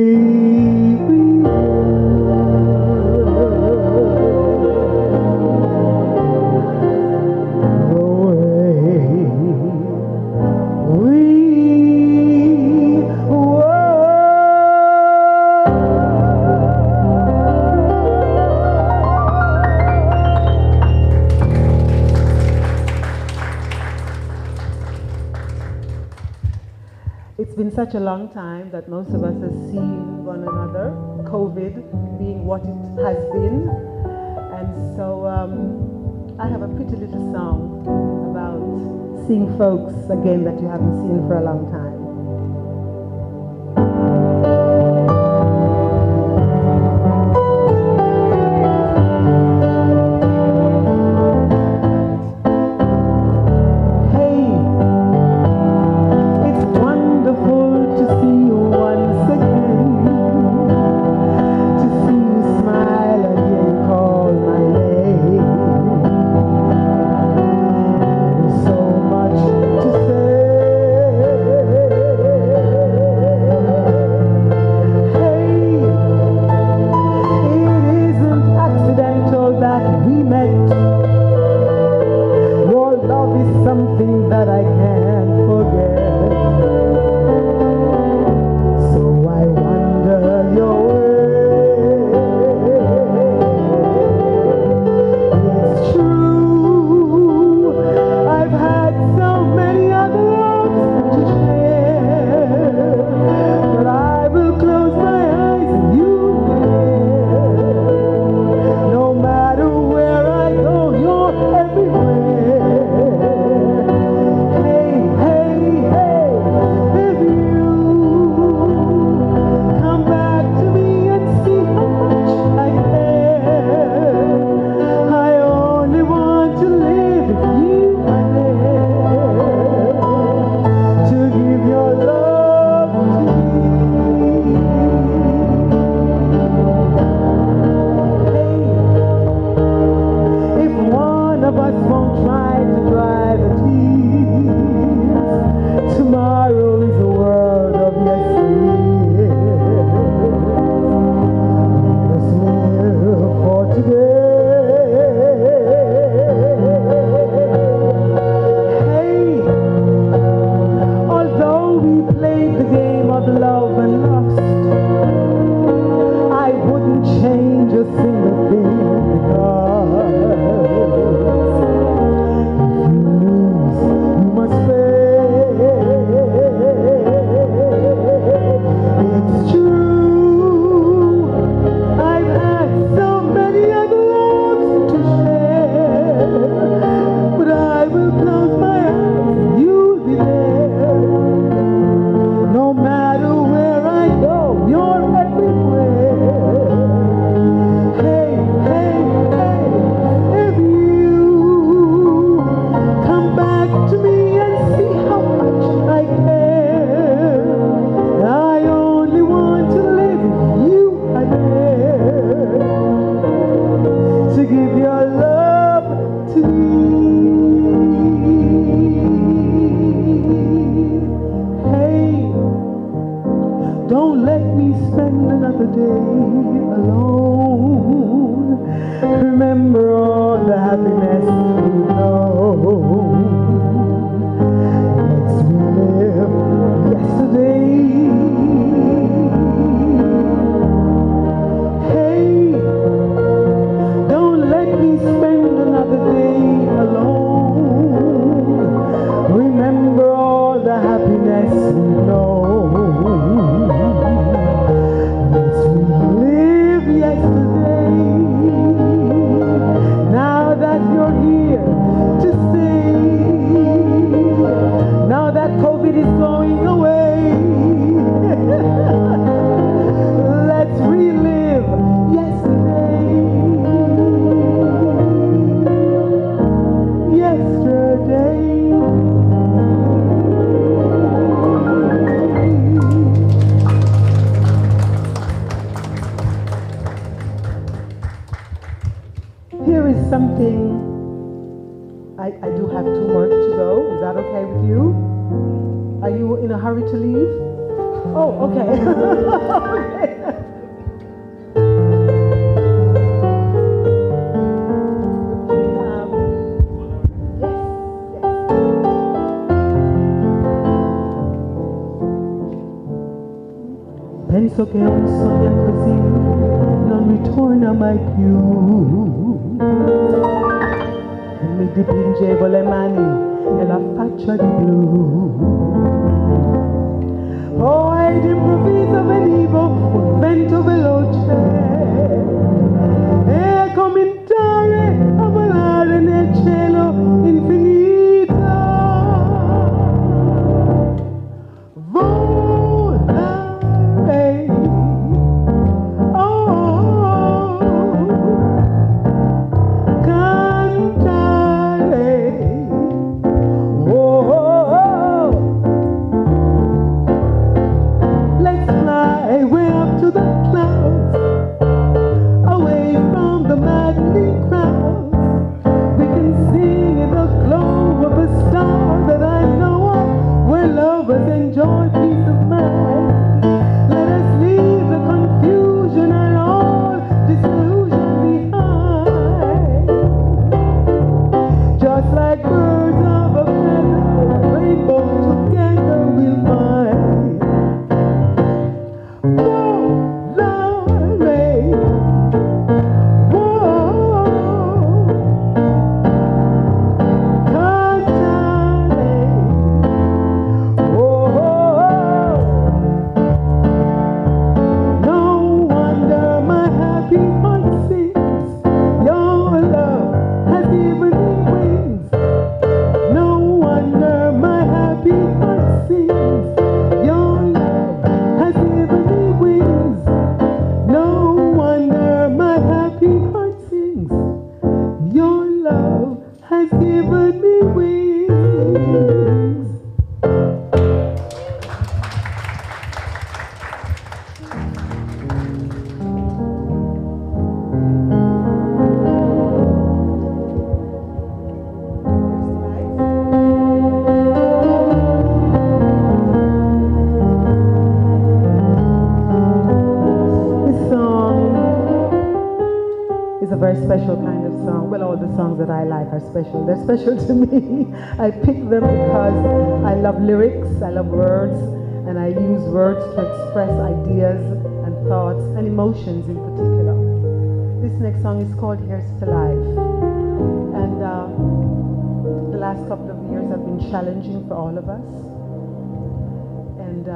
It's been such a long time that most of us have seen one another, COVID being what it has been. And so I have a pretty little song about seeing folks again that you haven't seen for a long time. So much to say. yesterday alone. Remember all the happiness we know. Let's relive yesterday. Hey, don't let me spend another day alone. Remember all the happiness we know. Let's relive yesterday. Now that you're here to stay, now that COVID is going away, let's relive yesterday. Yesterday. Here is something. I do have 2 more to go. Is that okay with you? Are you in a hurry to leave? Oh, okay. Okay. Penso che un sogno così non ritorna mai più. E mi dipingevo le mani e la faccia di blu. Poi d'improvviso venivo un vento veloce e a cominciare a volare nel cielo infinito. Volare, oh, cantare, oh, let's fly way up to the clouds, away from the maddening crowds. We can sing in the glow of a star that I know of, where lovers enjoy peace of mind. Let us leave the confusion and all disillusion behind. Just like birds of a feather, rainbow together we'll find. Volare, whoa, cantare, whoa. No wonder my happy heart sings. Your love has given me wings. No wonder my happy heart sings. Your love has given me wings. No wonder my happy heart sings. Your love has given me wings. This song is a very special kind of song. Well, all the songs that I like are special. They're special to me. I pick them because I love lyrics, I love words, and I use words to express ideas and thoughts and emotions in particular. This next song is called Here's to Life. And the last couple of years have been challenging for all of us. And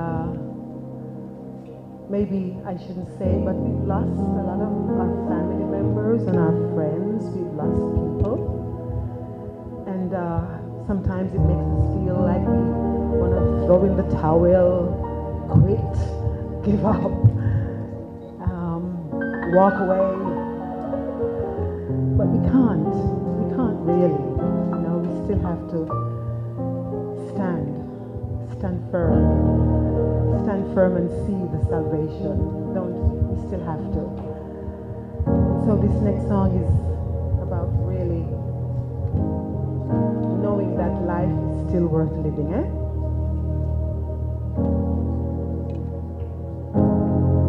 maybe I shouldn't say, but we've lost a lot of our family members and our friends. We've lost people. And sometimes it makes us feel like we want to throw in the towel, quit, give up, walk away. But we can't. We can't really. You know, we still have to stand firm. Stand firm and see the salvation. Don't we? We still have to. So this next song is about really knowing that life is still worth living,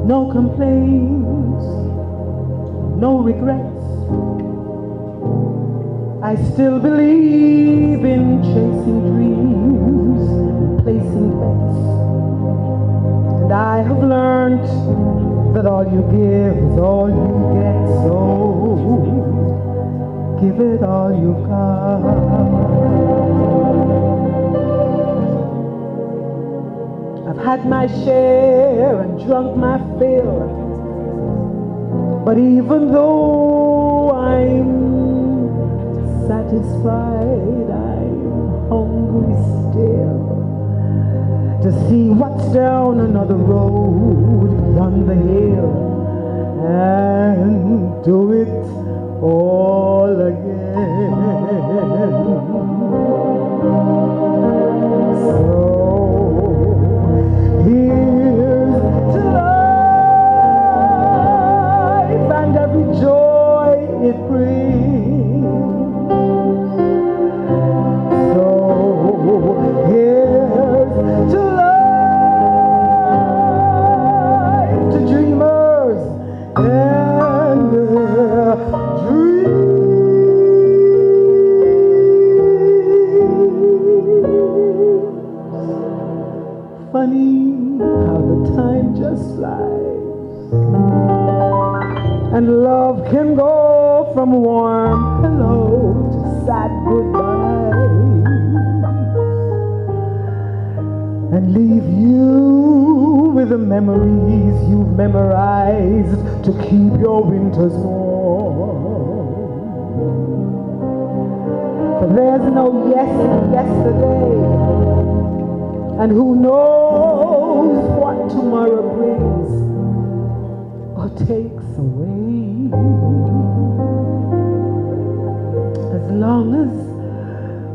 no complaints, no regrets. I still believe in chasing dreams and placing bets. And I have learned that all you give is all you get, so give it all you've got. I've had my share and drunk my fill, but even though I'm satisfied, I'm hungry still to see what's down another road beyond the hill and do it all again. So here's to life and every joy it brings. So here's to life, to dreamers and their dreams. Funny how the time just flies, and love can go from warm hello to sad goodbye, and leave you with the memories you've memorized to keep your winters warm. For there's no yesterday, and who knows what tomorrow brings or takes away. As long as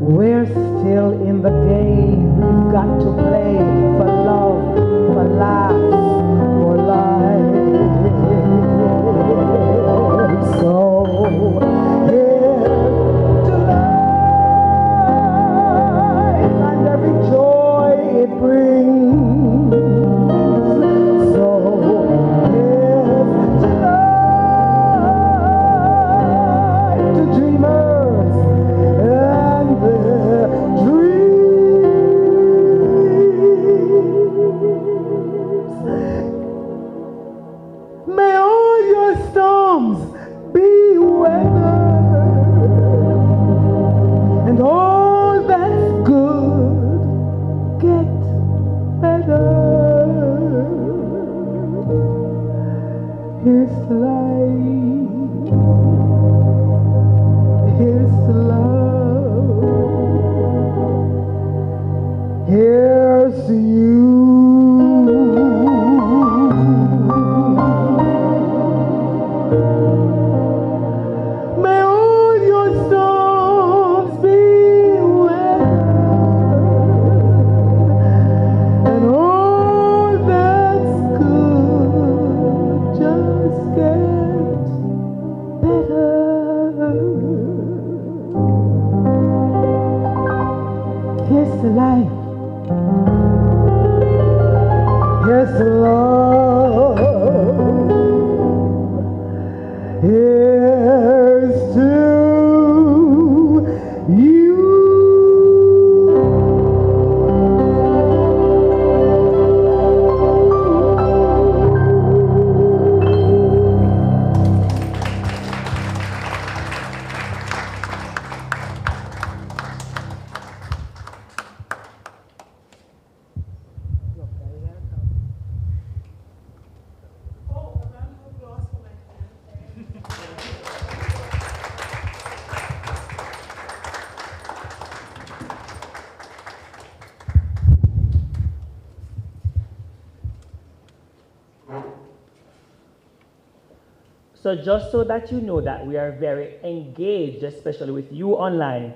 we're still in the game, we've got to play for love, for laughs, for life. So here's to life and every joy it brings. So here's to life, to dreamers and their dreams. May all your storms be weathered, and all that's good get better. Here's to life, here's to love, here's to you. May all your storms be weathered, and all that's good just get better. Here's to life, here's to love, here's to you. So just so that you know that we are very engaged, especially with you online,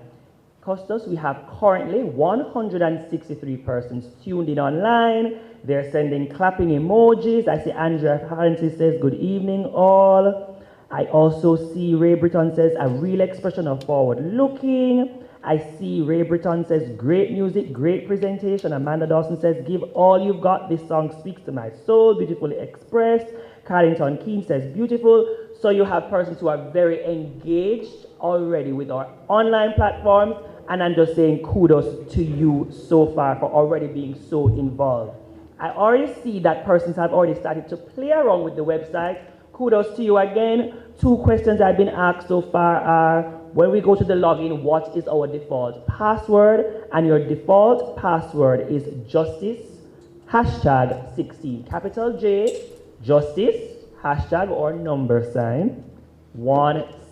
Custos, we have currently 163 persons tuned in online. They're sending clapping emojis. I see Andrea Francis says, good evening all. I also see Ray Britton says, a real expression of forward looking. I see Ray Britton says, great music, great presentation. Amanda Dawson says, give all you've got. This song speaks to my soul, beautifully expressed. Carrington Keene says, beautiful. So you have persons who are very engaged already with our online platforms. And I'm just saying kudos to you so far for already being so involved. I already see that persons have already started to play around with the website. Kudos to you again. 2 questions I've been asked so far are, when we go to the login, what is our default password? And your default password is justice, hashtag 16, capital J, justice, hashtag or number sign,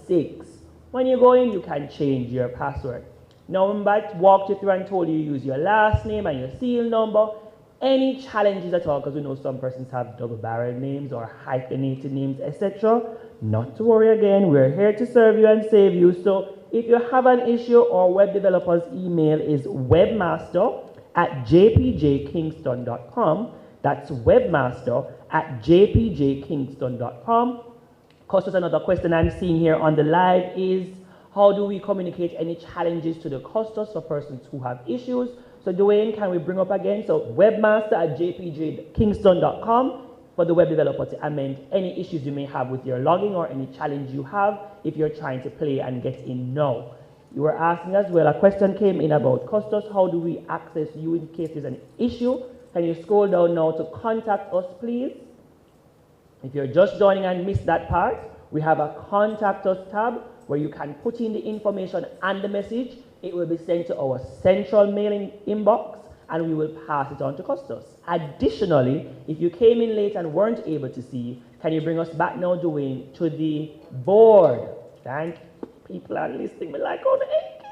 16. When you go in, you can change your password. Now, remember, I walked you through and told you use your last name and your seal number. Any challenges at all, because we know some persons have double-barreled names or hyphenated names, etc. Not to worry again, we're here to serve you and save you. So if you have an issue, our web developer's email is webmaster@jpjkingston.com. That's webmaster@jpjkingston.com. Custos, another question I'm seeing here on the live is, how do we communicate any challenges to the custos for persons who have issues? So Dwayne, can we bring up again? So webmaster@jpjkingston.com for the web developer to amend any issues you may have with your logging or any challenge you have if you're trying to play and get in now. You were asking as well, a question came in about custos. How do we access you in case there's an issue? Can you scroll down now to contact us, please? If you're just joining and missed that part, we have a contact us tab where you can put in the information and the message. It will be sent to our central mailing inbox and we will pass it on to custos. Additionally, if you came in late and weren't able to see, can you bring us back now, Dwayne, to the board? Thank you. People are listening, but like, oh, engage.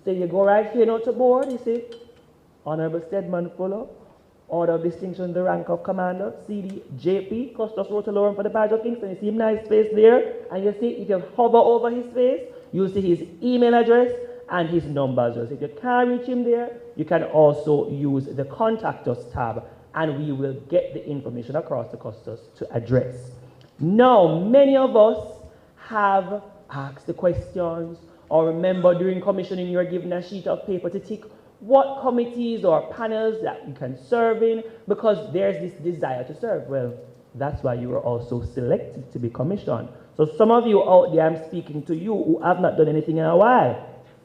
So you go right here now to board, you see, Honorable Stedman Fuller, Order of Distinction, the rank of Commander, CD, JP, Custos Rotolorum for the Parish of Kingston. You see him nice face there, and you see if you hover over his face, you'll see his email address and his number as well. So if you can't reach him there, you can also use the Contact Us tab, and we will get the information across to custos to address. Now, many of us have asked the questions, or remember during commissioning you're given a sheet of paper to tick what committees or panels that you can serve in, because there's this desire to serve. Well, that's why you were also selected to be commissioned. So some of you out there, I'm speaking to you who have not done anything in a while.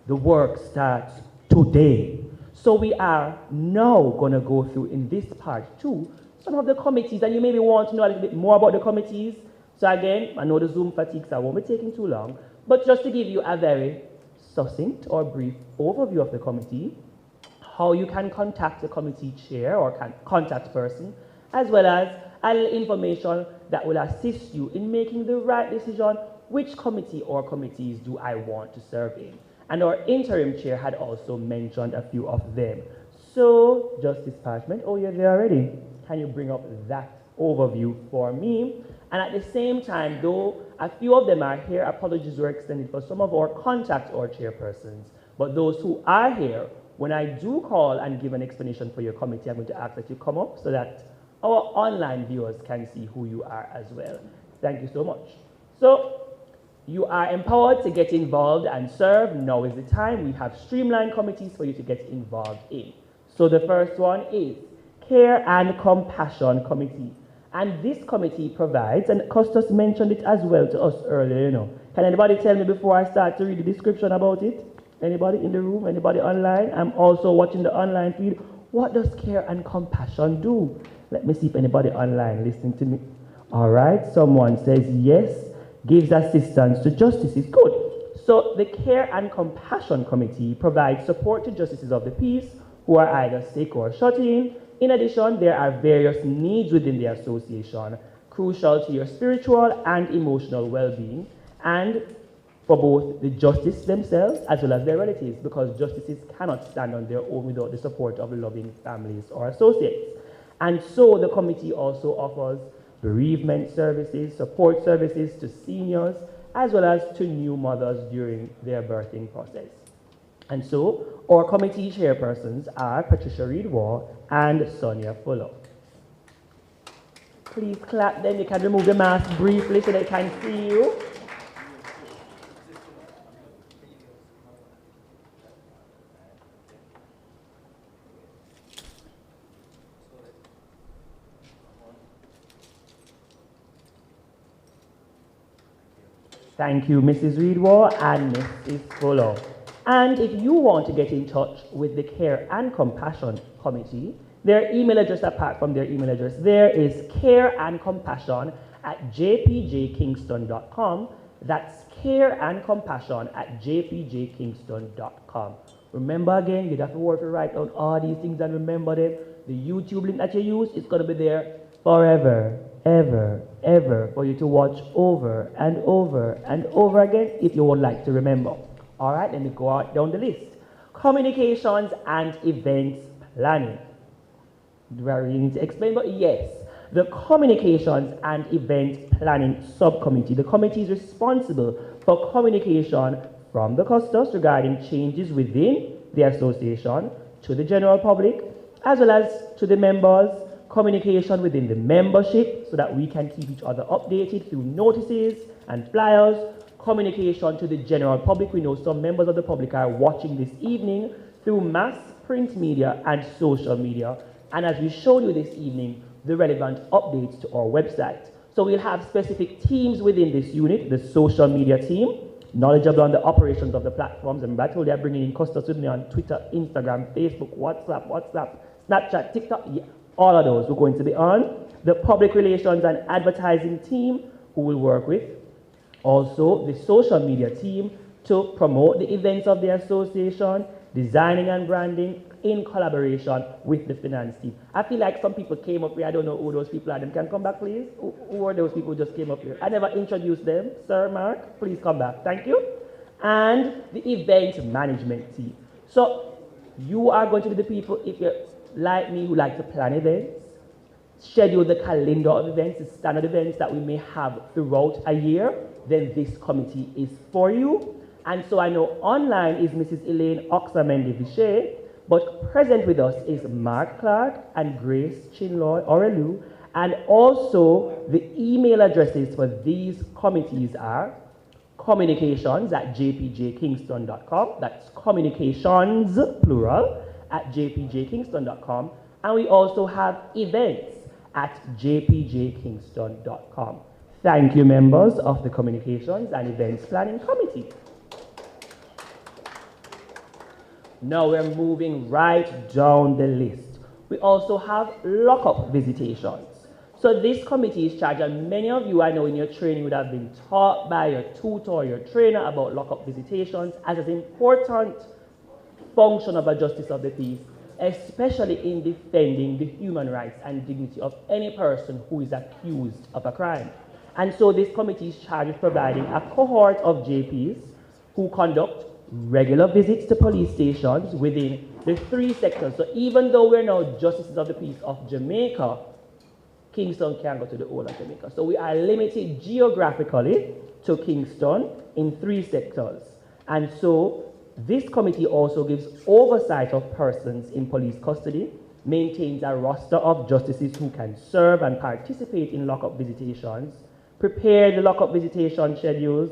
The work starts today. So we are now going to go through in this part 2 some of the committees, and you maybe want to know a little bit more about the committees. So again, I know the Zoom fatigue, so I won't be taking too long, but just to give you a very succinct or brief overview of the committee, how you can contact the committee chair or contact person, as well as a little information that will assist you in making the right decision, which committee or committees do I want to serve in. And our interim chair had also mentioned a few of them. So, Justice Parchment, oh, you're there already. Can you bring up that overview for me? And at the same time, though a few of them are here, apologies were extended for some of our contact or chairpersons. But those who are here, when I do call and give an explanation for your committee, I'm going to ask that you come up so that our online viewers can see who you are as well. Thank you so much. So, you are empowered to get involved and serve. Now is the time. We have streamlined committees for you to get involved in. So the first one is Care and Compassion Committee. And this committee provides, and Custos mentioned it as well to us earlier, you know. Can anybody tell me before I start to read the description about it? Anybody in the room? Anybody online? I'm also watching the online feed. What does Care and Compassion do? Let me see if anybody online listening to me. All right, someone says yes. Gives assistance to justices. Good. So the Care and Compassion Committee provides support to justices of the peace who are either sick or shut in. In addition, there are various needs within the association crucial to your spiritual and emotional well-being, and for both the justices themselves as well as their relatives, because justices cannot stand on their own without the support of loving families or associates. And so the committee also offers bereavement services, support services to seniors, as well as to new mothers during their birthing process. And so, our committee chairpersons are Patricia Reed-Waugh and Sonia Fuller. Please clap them. You can remove the mask briefly so they can see you. Thank you, Mrs. Reedwall and Mrs. Fuller. And if you want to get in touch with the Care and Compassion Committee, their email address, apart from their email address, there is careandcompassion@jpjkingston.com. That's careandcompassion@jpjkingston.com. Remember again, you don't have to worry to write down all these things and remember them. The YouTube link that you use is going to be there forever, ever, ever, for you to watch over and over and over again if you would like to remember. All right, let me go out down the list. Communications and events planning. Do I really need to explain? But yes, the Communications and Event Planning Subcommittee. The committee is responsible for communication from the custos regarding changes within the association to the general public, as well as to the members, communication within the membership so that we can keep each other updated through notices and flyers, communication to the general public. We know some members of the public are watching this evening through mass print media and social media. And as we showed you this evening, the relevant updates to our website. So we'll have specific teams within this unit, the social media team, knowledgeable on the operations of the platforms. And I told you I'm bringing in customers with me on Twitter, Instagram, Facebook, WhatsApp, Snapchat, TikTok, yeah, all of those we're going to be on. The public relations and advertising team who will work with. Also, the social media team to promote the events of the association, designing and branding in collaboration with the finance team. I feel like some people came up here. I don't know who those people are. Them can come back, please. Who are those people who just came up here? I never introduced them. Sir Mark, please come back. Thank you. And the event management team. So you are going to be the people, if you're like me, who like to plan events, schedule the calendar of events, the standard events that we may have throughout a year, then this committee is for you. And so I know online is Mrs. Elaine Oxamendi-Vichet, but present with us is Mark Clark and Grace Chinloy Orelu, and also the email addresses for these committees are communications@jpjkingston.com, that's communications, plural, @jpjkingston.com, and we also have events @jpjkingston.com. Thank you, members of the Communications and Events Planning Committee. Now we're moving right down the list. We also have lockup visitations. So this committee is charged, and many of you I know in your training would have been taught by your tutor or your trainer about lockup visitations as an important function of a justice of the peace, especially in defending the human rights and dignity of any person who is accused of a crime. And so this committee is charged with providing a cohort of JPs who conduct regular visits to police stations within the 3 sectors. So even though we're now justices of the peace of Jamaica, Kingston can't go to the whole of Jamaica. So we are limited geographically to Kingston in 3 sectors. And so this committee also gives oversight of persons in police custody, maintains a roster of justices who can serve and participate in lockup visitations, prepare the lockup visitation schedules,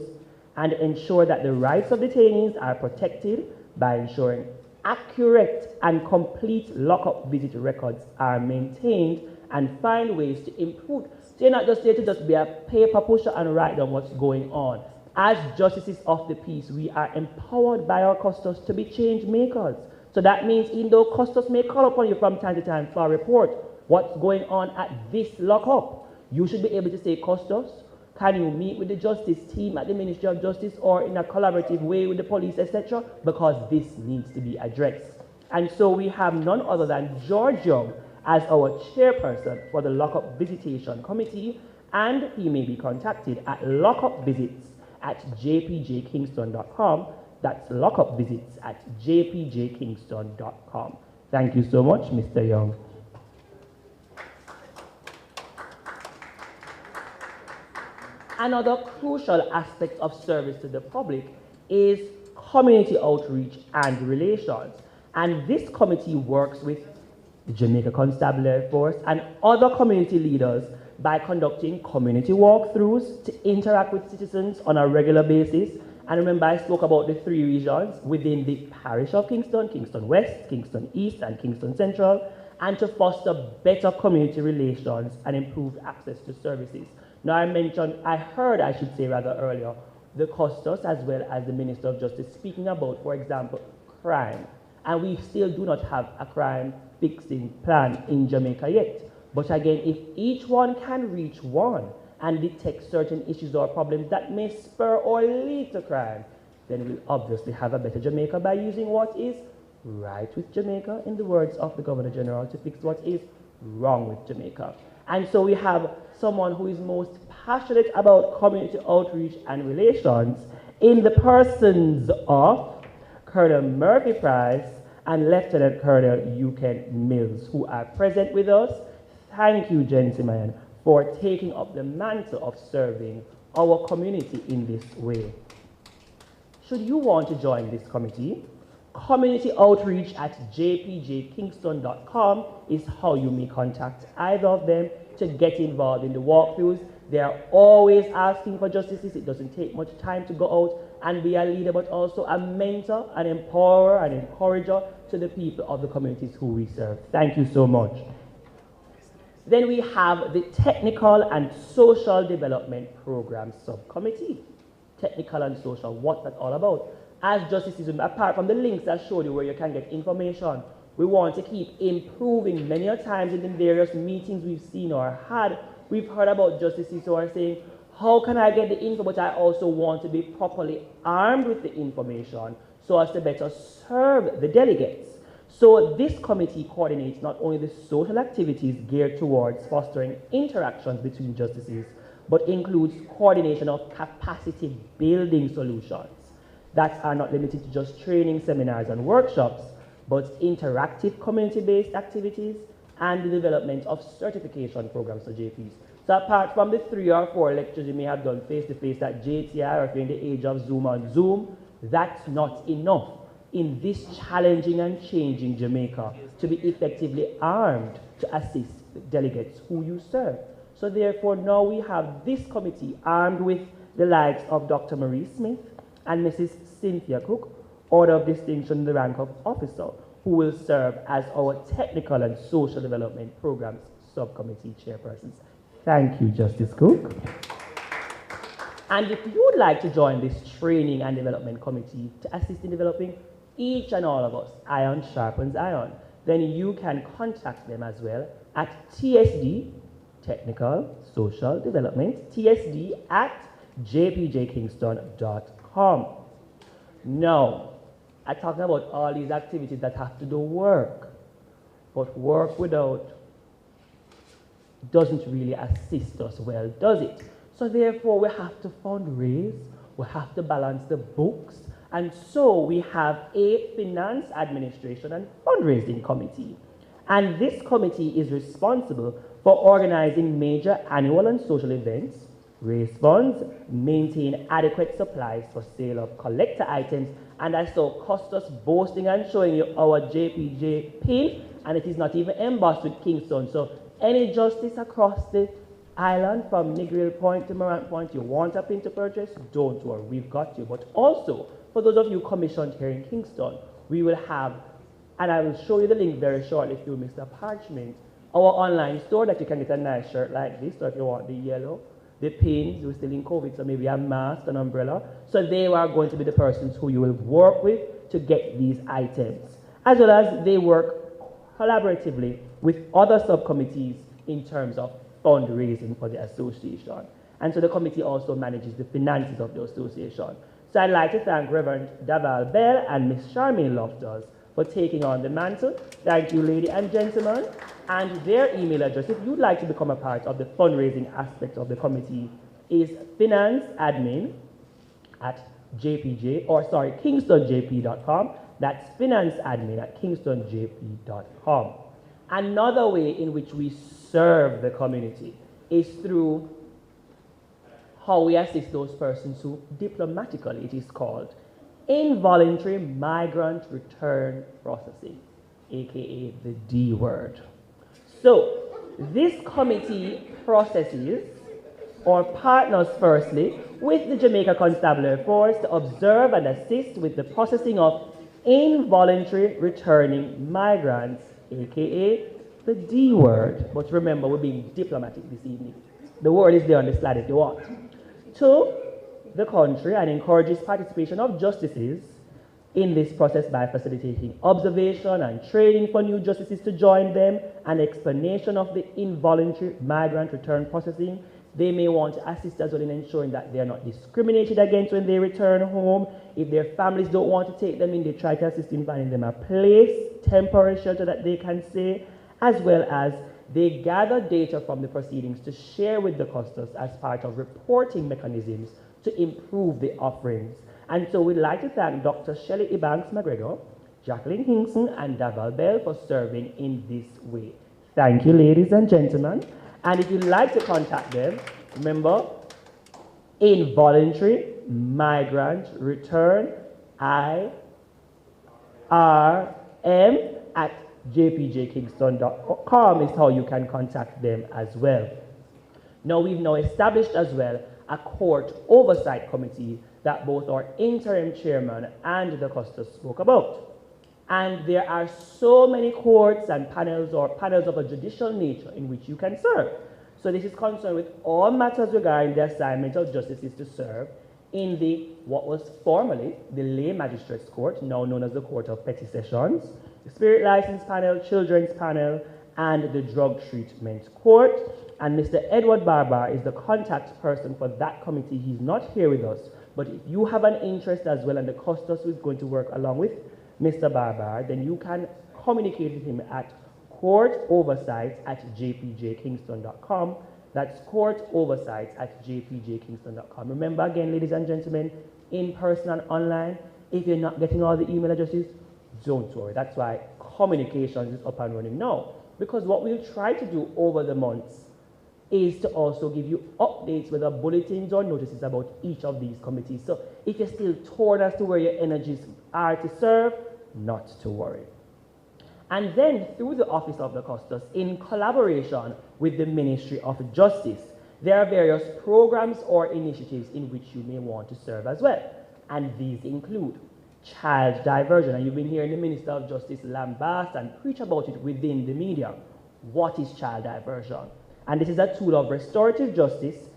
and ensure that the rights of detainees are protected by ensuring accurate and complete lockup visit records are maintained, and find ways to improve. So you're not just there to just be a paper pusher and write down what's going on. As justices of the peace, we are empowered by our custos to be change makers. So that means even though custos may call upon you from time to time for a report, what's going on at this lockup, you should be able to say, custos, can you meet with the justice team at the Ministry of Justice or in a collaborative way with the police, etc., because this needs to be addressed. And so we have none other than George Young as our chairperson for the Lockup Visitation Committee, and he may be contacted at lockupvisits@jpjkingston.com. That's lockupvisits@jpjkingston.com. Thank you so much, Mr. Young. Another crucial aspect of service to the public is community outreach and relations. And this committee works with the Jamaica Constabulary Force and other community leaders by conducting community walkthroughs to interact with citizens on a regular basis. And remember, I spoke about the 3 regions within the parish of Kingston, Kingston West, Kingston East, and Kingston Central, and to foster better community relations and improved access to services. Now I heard earlier, the Custos as well as the Minister of Justice speaking about, for example, crime. And we still do not have a crime fixing plan in Jamaica yet. But again, if each one can reach one and detect certain issues or problems that may spur or lead to crime, then we'll obviously have a better Jamaica by using what is right with Jamaica, in the words of the Governor General, to fix what is wrong with Jamaica. And so we have someone who is most passionate about community outreach and relations in the persons of Colonel Murphy Price and Lieutenant Colonel Euken Mills, who are present with us. Thank you, gentlemen, for taking up the mantle of serving our community in this way. Should you want to join this committee, community outreach at jpjkingston.com is how you may contact either of them to get involved in the walkthroughs. They are always asking for justices. It doesn't take much time to go out and be a leader, but also a mentor, an empowerer, an encourager to the people of the communities who we serve. Thank you so much. Then we have the Technical and Social Development Program Subcommittee. Technical and social, what's that all about? As justices, apart from the links I showed you where you can get information, we want to keep improving. Many a times in the various meetings we've seen or had, we've heard about justices who are saying, how can I get the info, but I also want to be properly armed with the information so as to better serve the delegates. So this committee coordinates not only the social activities geared towards fostering interactions between justices, but includes coordination of capacity building solutions that are not limited to just training, seminars, and workshops, but interactive community-based activities and the development of certification programs for JPs. So apart from the 3 or 4 lectures you may have done face-to-face at JTI, or if you're in the age of Zoom on Zoom, that's not enough in this challenging and changing Jamaica to be effectively armed to assist the delegates who you serve. So therefore now we have this committee armed with the likes of Dr. Marie Smith and Mrs. Cynthia Cook, Order of Distinction, the rank of officer, who will serve as our Technical and Social Development Programs Subcommittee chairpersons. Thank you, Justice Cook. And if you would like to join this Training and Development Committee to assist in developing each and all of us, iron sharpens iron, then you can contact them as well at TSD, Technical Social Development, TSD at jpjkingston.com. Now, I'm talking about all these activities that have to do work, but work without doesn't really assist us well, does it? So therefore, we have to fundraise, we have to balance the books, and so we have a Finance Administration and Fundraising Committee. And this committee is responsible for organizing major annual and social events, raise funds, maintain adequate supplies for sale of collector items, and I saw Custos boasting and showing you our JPJ pin, and it is not even embossed with Kingston. So any justice across the island from Negril Point to Morant Point, you want a pin to purchase, don't worry, we've got you. But also, for those of you commissioned here in Kingston, we will have, and I will show you the link very shortly through Mr. Parchment, our online store that you can get a nice shirt like this, or if you want the yellow, the pins, we're still in COVID, so maybe a mask, an umbrella. So they are going to be the persons who you will work with to get these items, as well as they work collaboratively with other subcommittees in terms of fundraising for the association. And so the committee also manages the finances of the association. So I'd like to thank Reverend Daval Bell and Ms. Charmaine Loftus for taking on the mantle. Thank you, ladies and gentlemen. And their email address, if you'd like to become a part of the fundraising aspect of the committee, is financeadmin at kingstonjp.com. That's financeadmin at kingstonjp.com. Another way in which we serve the community is through how we assist those persons who, diplomatically it is called, involuntary migrant return processing, aka the D word. So this committee processes or partners firstly with the Jamaica Constabulary Force to observe and assist with the processing of involuntary returning migrants, aka the D word. But remember, we're being diplomatic this evening. The word is there on the slide if you want. 2, the country and encourages participation of justices in this process by facilitating observation and training for new justices to join them, and explanation of the involuntary migrant return processing. They may want to assist as well in ensuring that they are not discriminated against when they return home. If their families don't want to take them in, they try to assist in finding them a place, temporary shelter that they can stay, as well as they gather data from the proceedings to share with the custos as part of reporting mechanisms to improve the offerings. And so we'd like to thank Dr. Shelley Ebanks McGregor, Jacqueline Kingston, and Daval Bell for serving in this way. Thank you, ladies and gentlemen. And if you'd like to contact them, remember, involuntary migrant return, IRM at jpjkingston.com is how you can contact them as well. Now, we've now established as well a court oversight committee that both our interim chairman and the custos spoke about. And there are so many courts and panels or panels of a judicial nature in which you can serve. So this is concerned with all matters regarding the assignment of justices to serve in the, what was formerly the Lay Magistrates Court, now known as the Court of Petty Sessions, the Spirit License Panel, Children's Panel, and the Drug Treatment Court. And Mr. Edward Barber is the contact person for that committee. He's not here with us, but if you have an interest as well and the custos is going to work along with Mr. Barber, then you can communicate with him at courtoversight@jpjkingston.com. That's courtoversight@jpjkingston.com. Remember again, ladies and gentlemen, in person and online, if you're not getting all the email addresses, don't worry. That's why communications is up and running now. Because what we'll try to do over the months is to also give you updates, whether bulletins or notices about each of these committees. So if you're still torn as to where your energies are to serve, not to worry. And then through the Office of the Custos, in collaboration with the Ministry of Justice, there are various programs or initiatives in which you may want to serve as well. And these include child diversion. And you've been hearing the Minister of Justice lambast and preach about it within the media. What is child diversion? And this is a tool of restorative justice,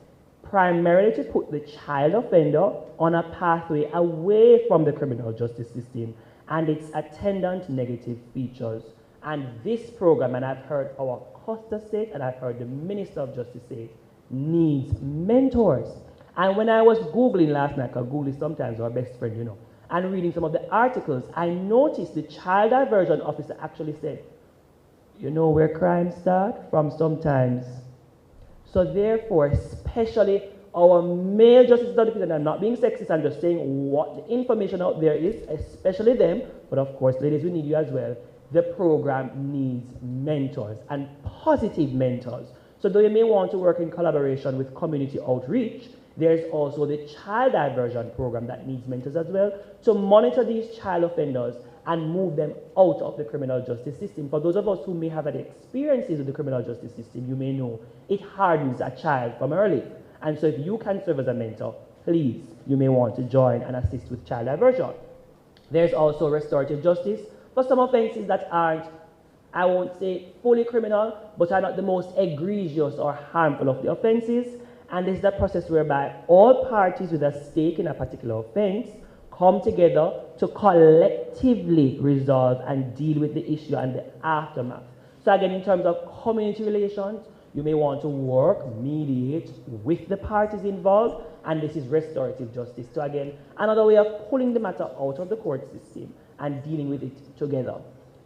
primarily to put the child offender on a pathway away from the criminal justice system and its attendant negative features. And this program, and I've heard our custos say it, and I've heard the Minister of Justice say it, needs mentors. And when I was Googling last night, because Google is sometimes our best friend, you know, and reading some of the articles, I noticed the child diversion officer actually said, you know where crime starts? From sometimes. So therefore, especially our male justices of the peace, and I'm not being sexist, I'm just saying what the information out there is, especially them, but of course, ladies, we need you as well. The program needs mentors and positive mentors. So though you may want to work in collaboration with community outreach, there's also the child diversion program that needs mentors as well to monitor these child offenders and move them out of the criminal justice system. For those of us who may have had experiences with the criminal justice system, you may know it hardens a child from early. And so if you can serve as a mentor, please, you may want to join and assist with child diversion. There's also restorative justice for some offenses that aren't, I won't say fully criminal, but are not the most egregious or harmful of the offenses. And this is a process whereby all parties with a stake in a particular offense come together to collectively resolve and deal with the issue and the aftermath. So again, in terms of community relations, you may want to work, mediate with the parties involved, and this is restorative justice. So again, another way of pulling the matter out of the court system and dealing with it together.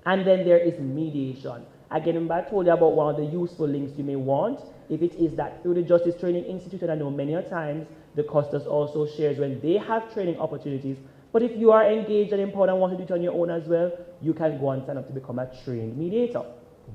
And then there is mediation. Again, remember I told you about one of the useful links you may want. If it is that through the Justice Training Institute, and I know many a times the custos also shares when they have training opportunities. But if you are engaged and empowered and want to do it on your own as well, you can go and sign up to become a trained mediator.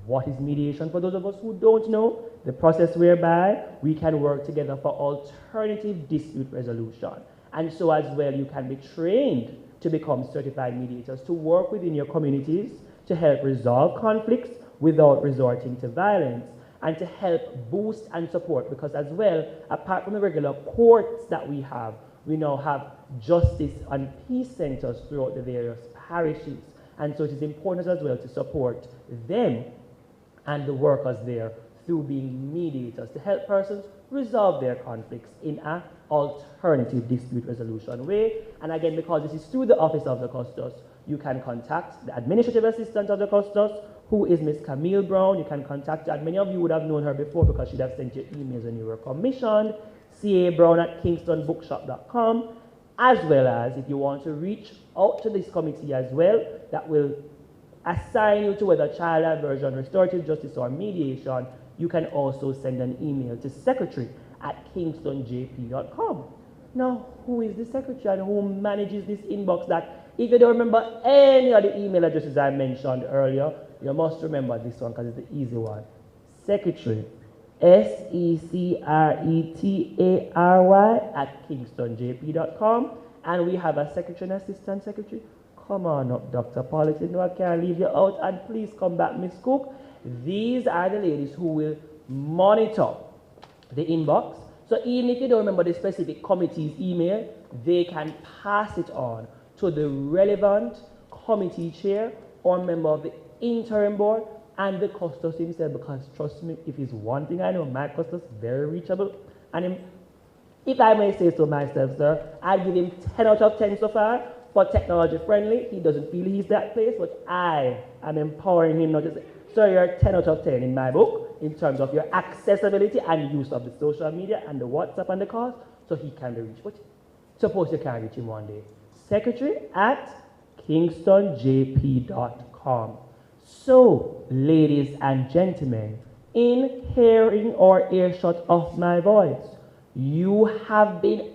What is mediation? For those of us who don't know, the process whereby we can work together for alternative dispute resolution. And so as well, you can be trained to become certified mediators, to work within your communities, to help resolve conflicts without resorting to violence, and to help boost and support, because as well, apart from the regular courts that we now have justice and peace centers throughout the various parishes. And so it is important as well to support them and the workers there through being mediators to help persons resolve their conflicts in an alternative dispute resolution way. And again, because this is through the Office of the Custos, you can contact the Administrative Assistant of the Custos, who is Ms. Camille Brown. You can contact her, and many of you would have known her before because she'd have sent you emails when you were commissioned, cabrown@kingstonbookshop.com, as well as if you want to reach out to this committee as well, that will assign you to whether child diversion, restorative justice, or mediation, you can also send an email to secretary@kingstonjp.com. Now, who is the secretary and who manages this inbox that, if you don't remember any of the email addresses I mentioned earlier, you must remember this one because it's the easy one. Secretary, secretary@kingstonjp.com. And we have a secretary and assistant secretary. Come on up, Dr. Politan. No, I can't leave you out. And please come back, Miss Cook. These are the ladies who will monitor the inbox. So even if you don't remember the specific committee's email, they can pass it on to the relevant committee chair or member of the interim board and the custos himself, because trust me, if it's one thing I know, my custos very reachable. And if I may say so myself, sir, I'd give him 10 out of 10 so far for technology friendly. He doesn't feel he's that place, but I am empowering him not to say, sir, you're 10 out of 10 in my book in terms of your accessibility and use of the social media and the WhatsApp and the calls, so he can be reached. But suppose you can't reach him one day. Secretary@kingstonjp.com. So, ladies and gentlemen, in hearing or earshot of my voice, you have been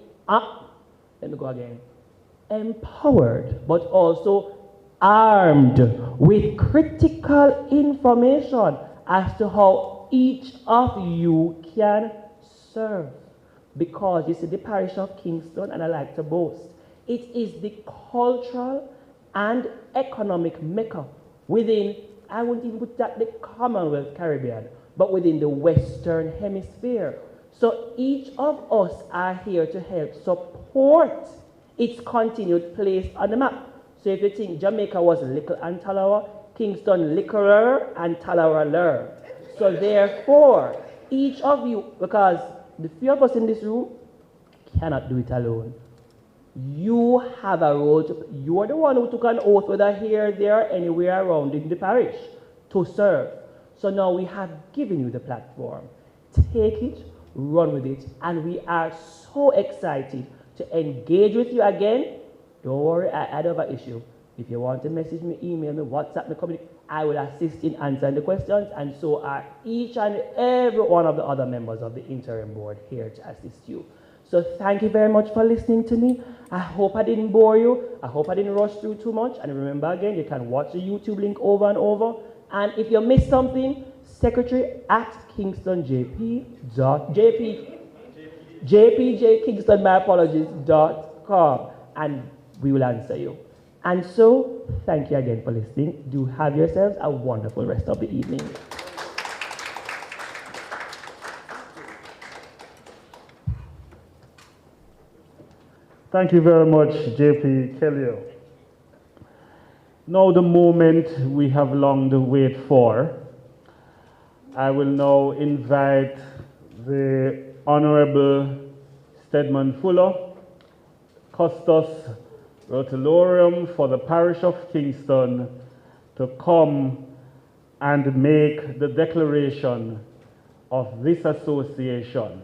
empowered, but also armed with critical information as to how each of you can serve. Because you see, the parish of Kingston, and I like to boast, it is the cultural and economic mecca within, I wouldn't even put that the Commonwealth Caribbean, but within the Western Hemisphere. So each of us are here to help support its continued place on the map. So if you think Jamaica was Little and Talawa, Kingston Liquorer and Talawa. So therefore, each of you, because the few of us in this room cannot do it alone. You have a role to play. You are the one who took an oath, whether here, there, anywhere around in the parish, to serve. So now we have given you the platform. Take it, run with it, and we are so excited to engage with you again. Don't worry, I don't have an issue. If you want to message me, email me, WhatsApp me, communicate, I will assist in answering the questions, and so are each and every one of the other members of the interim board here to assist you. So thank you very much for listening to me. I hope I didn't bore you. I hope I didn't rush through too much. And remember again, you can watch the YouTube link over and over. And if you missed something, secretary@kingstonjp.com, my apologies, .com, and we will answer you. And so, thank you again for listening. Do have yourselves a wonderful rest of the evening. Thank you very much, JP Kellio. Now the moment we have long to wait for, I will now invite the Honorable Stedman Fuller, Custos Rotulorium for the Parish of Kingston, to come and make the declaration of this association.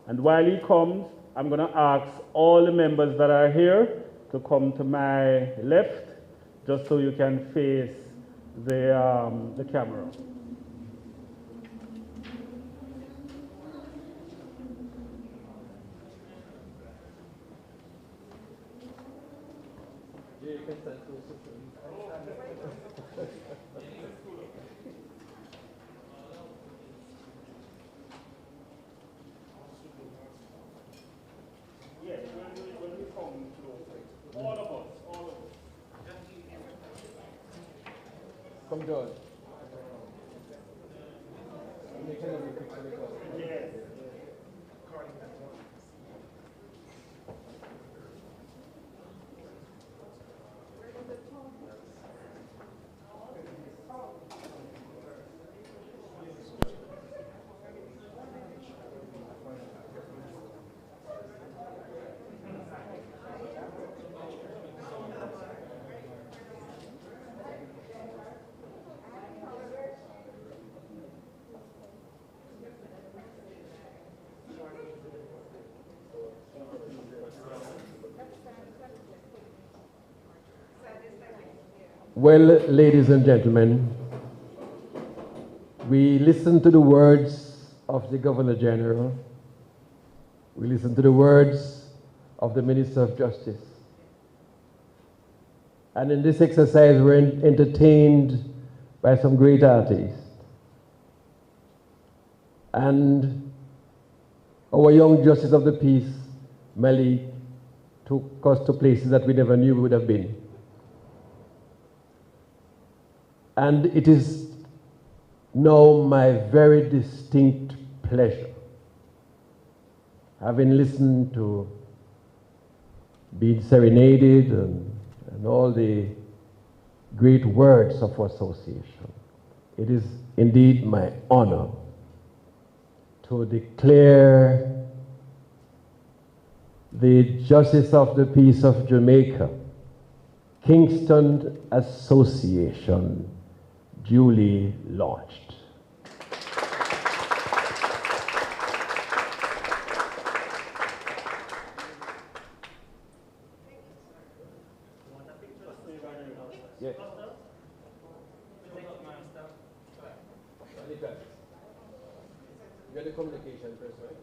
And while he comes, I'm going to ask all the members that are here to come to my left, just so you can face the camera. Come, George. Well, ladies and gentlemen, we listened to the words of the Governor General. We listened to the words of the Minister of Justice. And in this exercise, we're entertained by some great artists. And our young Justice of the Peace, Malik, took us to places that we never knew we would have been. And it is now my very distinct pleasure, having listened to being serenaded and all the great words of association, it is indeed my honor to declare the Justice of the Peace of Jamaica, Kingston Association, duly launched. Yes. You got the communication first, right?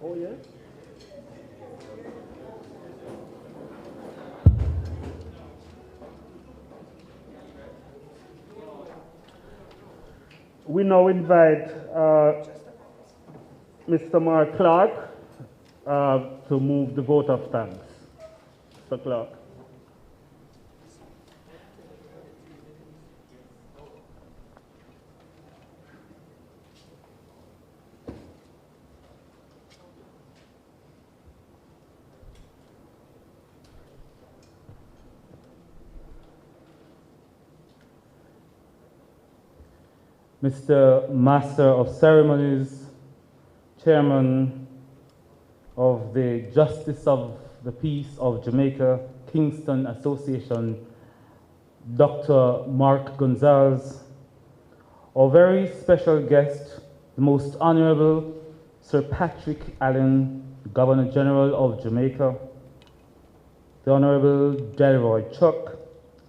Oh, yeah? We now invite Mr. Mark Clark to move the vote of thanks. Mr. Clark. Mr. Master of Ceremonies, Chairman of the Justice of the Peace of Jamaica, Kingston Association, Dr. Mark Gonzalez, our very special guest, the Most Honorable Sir Patrick Allen, Governor General of Jamaica, the Honorable Delroy Chuck,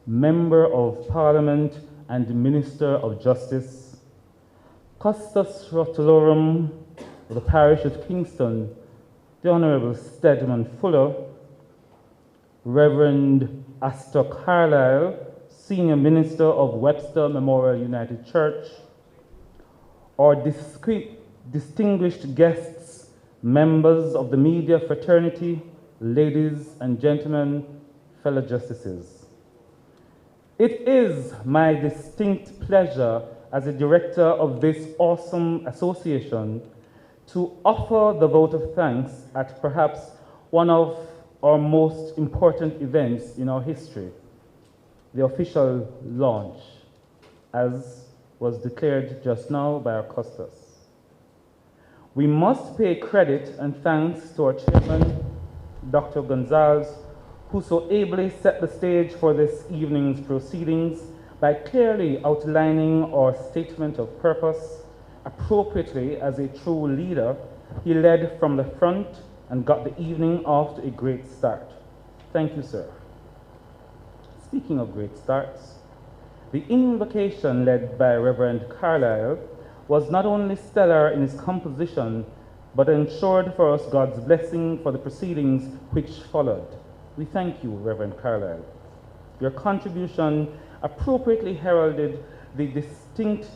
Member of Parliament and Minister of Justice, Custos Rotolorum of the Parish of Kingston, the Honorable Stedman Fuller, Reverend Astor Carlyle, Senior Minister of Webster Memorial United Church, our distinguished guests, members of the media fraternity, ladies and gentlemen, fellow justices. It is my distinct pleasure as a director of this awesome association to offer the vote of thanks at perhaps one of our most important events in our history, the official launch, as was declared just now by our Custos. We must pay credit and thanks to our chairman, Dr. Gonzalez, who so ably set the stage for this evening's proceedings by clearly outlining our statement of purpose. Appropriately, as a true leader, he led from the front and got the evening off to a great start. Thank you, sir. Speaking of great starts, the invocation led by Reverend Carlyle was not only stellar in its composition, but ensured for us God's blessing for the proceedings which followed. We thank you, Reverend Carlyle. Your contribution appropriately heralded the distinctly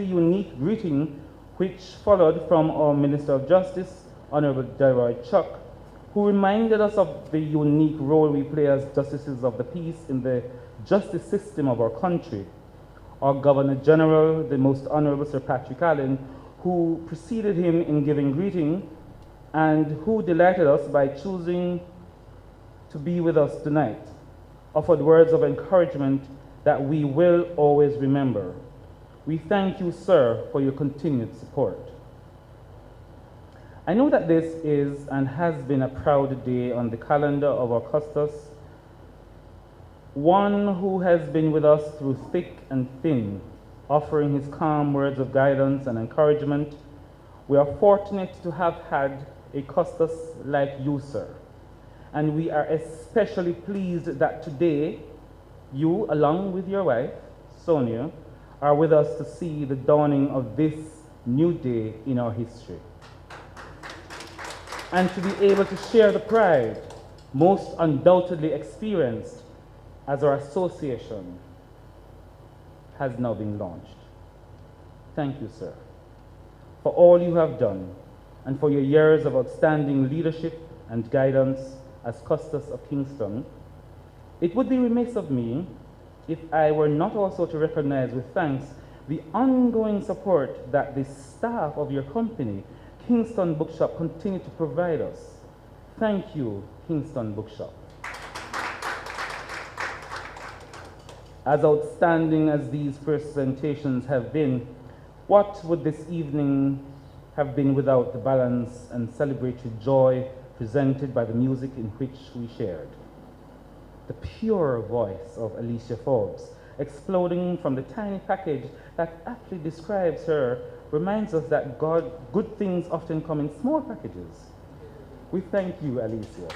unique greeting which followed from our Minister of Justice, Honorable Delroy Chuck, who reminded us of the unique role we play as justices of the peace in the justice system of our country. Our Governor General, the Most Honorable Sir Patrick Allen, who preceded him in giving greeting and who delighted us by choosing to be with us tonight, offered words of encouragement that we will always remember. We thank you, sir, for your continued support. I know that this is and has been a proud day on the calendar of our Custos, one who has been with us through thick and thin, offering his calm words of guidance and encouragement. We are fortunate to have had a Custos like you, sir, and we are especially pleased that today you, along with your wife, Sonia, are with us to see the dawning of this new day in our history, and to be able to share the pride most undoubtedly experienced as our association has now been launched. Thank you, sir, for all you have done and for your years of outstanding leadership and guidance as Custos of Kingston. It would be remiss of me if I were not also to recognize with thanks the ongoing support that the staff of your company, Kingston Bookshop, continue to provide us. Thank you, Kingston Bookshop. As outstanding as these presentations have been, what would this evening have been without the balance and celebratory joy presented by the music in which we shared? The pure voice of Alicia Forbes, exploding from the tiny package that aptly describes her, reminds us that good things often come in small packages. We thank you, Alicia,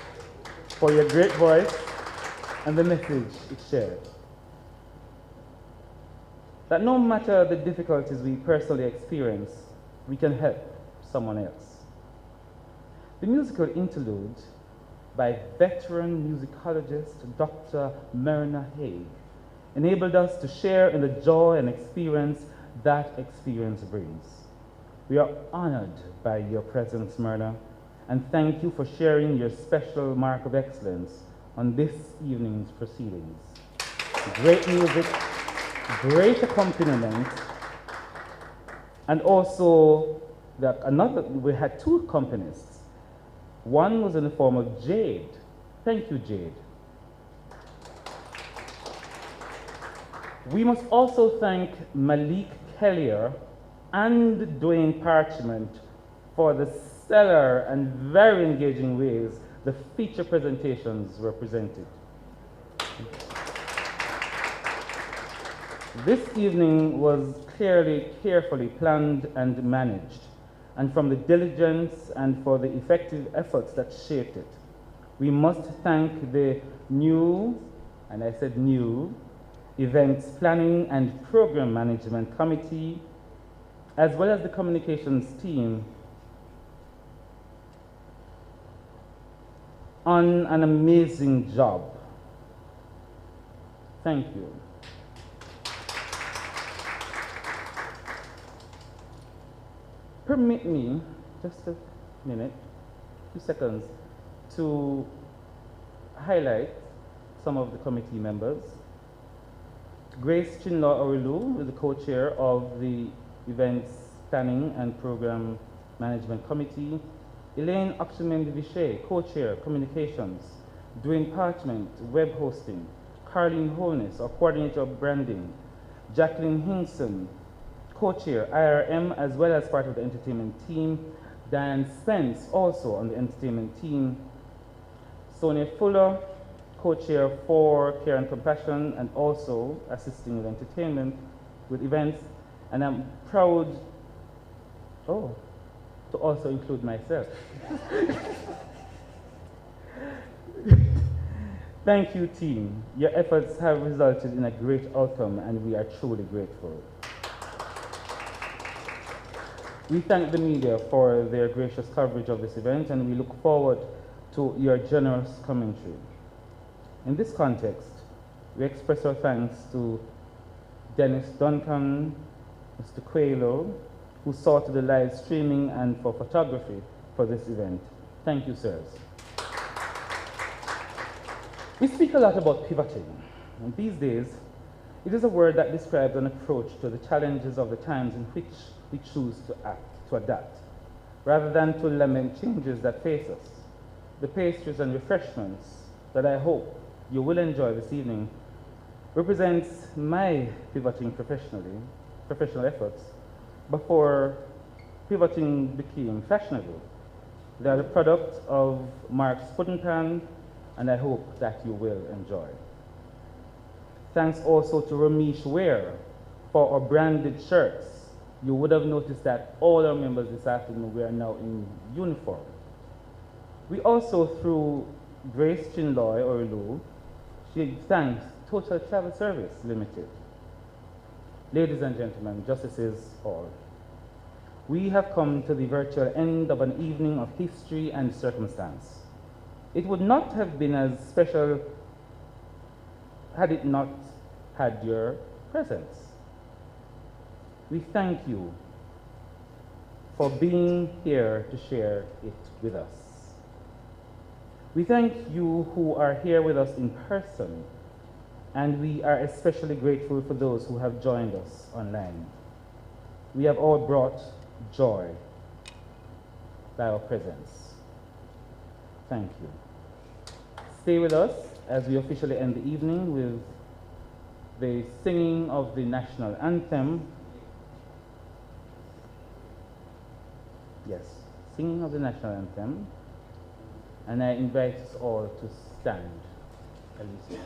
for your great voice and the message it shared. That no matter the difficulties we personally experience, we can help someone else. The musical interlude by veteran musicologist Dr. Myrna Haig enabled us to share in the joy and experience that experience brings. We are honored by your presence, Myrna, and thank you for sharing your special mark of excellence on this evening's proceedings. Great music, great accompaniment, and also we had two accompanists. One was in the form of Jade. Thank you, Jade. We must also thank Malik Kellier and Dwayne Parchment for the stellar and very engaging ways the feature presentations were presented. This evening was clearly carefully planned and managed, and from the diligence and for the effective efforts that shaped it. We must thank the new, and I said new, Events Planning and Program Management Committee, as well as the communications team, on an amazing job. Thank you. Permit me, just a minute, 2 seconds, to highlight some of the committee members. Grace Chinlaw Orilu is the co-chair of the Events Planning and Program Management Committee. Elaine Akshumendi-Vichet, co-chair, Communications. Dwayne Parchment, Web Hosting. Carlene Holness, our coordinator of Branding. Jacqueline Hinkson, co-chair, IRM, as well as part of the entertainment team. Diane Spence, also on the entertainment team. Sonia Fuller, co-chair for Care and Compassion, and also assisting with entertainment, with events. And I'm proud, to also include myself. Thank you, team. Your efforts have resulted in a great outcome, and we are truly grateful. We thank the media for their gracious coverage of this event, and we look forward to your generous commentary. In this context, we express our thanks to Dennis Duncan, Mr. Quaylo, who saw to the live streaming and for photography, for this event. Thank you, sirs. We speak a lot about pivoting, and these days, it is a word that describes an approach to the challenges of the times in which we choose to adapt, rather than to lament changes that face us. The pastries and refreshments that I hope you will enjoy this evening represents my pivoting professional efforts before pivoting became fashionable. They are the product of Mark's pudding pan, and I hope that you will enjoy. Thanks also to Ramesh Ware for our branded shirts. You would have noticed that all our members this afternoon we are now in uniform. We also, through Grace Chinloy Orlu, she thanks Total Travel Service Limited. Ladies and gentlemen, justices all, we have come to the virtual end of an evening of history and circumstance. It would not have been as special had it not had your presence. We thank you for being here to share it with us. We thank you who are here with us in person, and we are especially grateful for those who have joined us online. We have all brought joy by our presence. Thank you. Stay with us as we officially end the evening with the singing of the national anthem. Yes, singing of the national anthem. And I invite us all to stand. Alicia.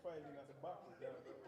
finding at the back.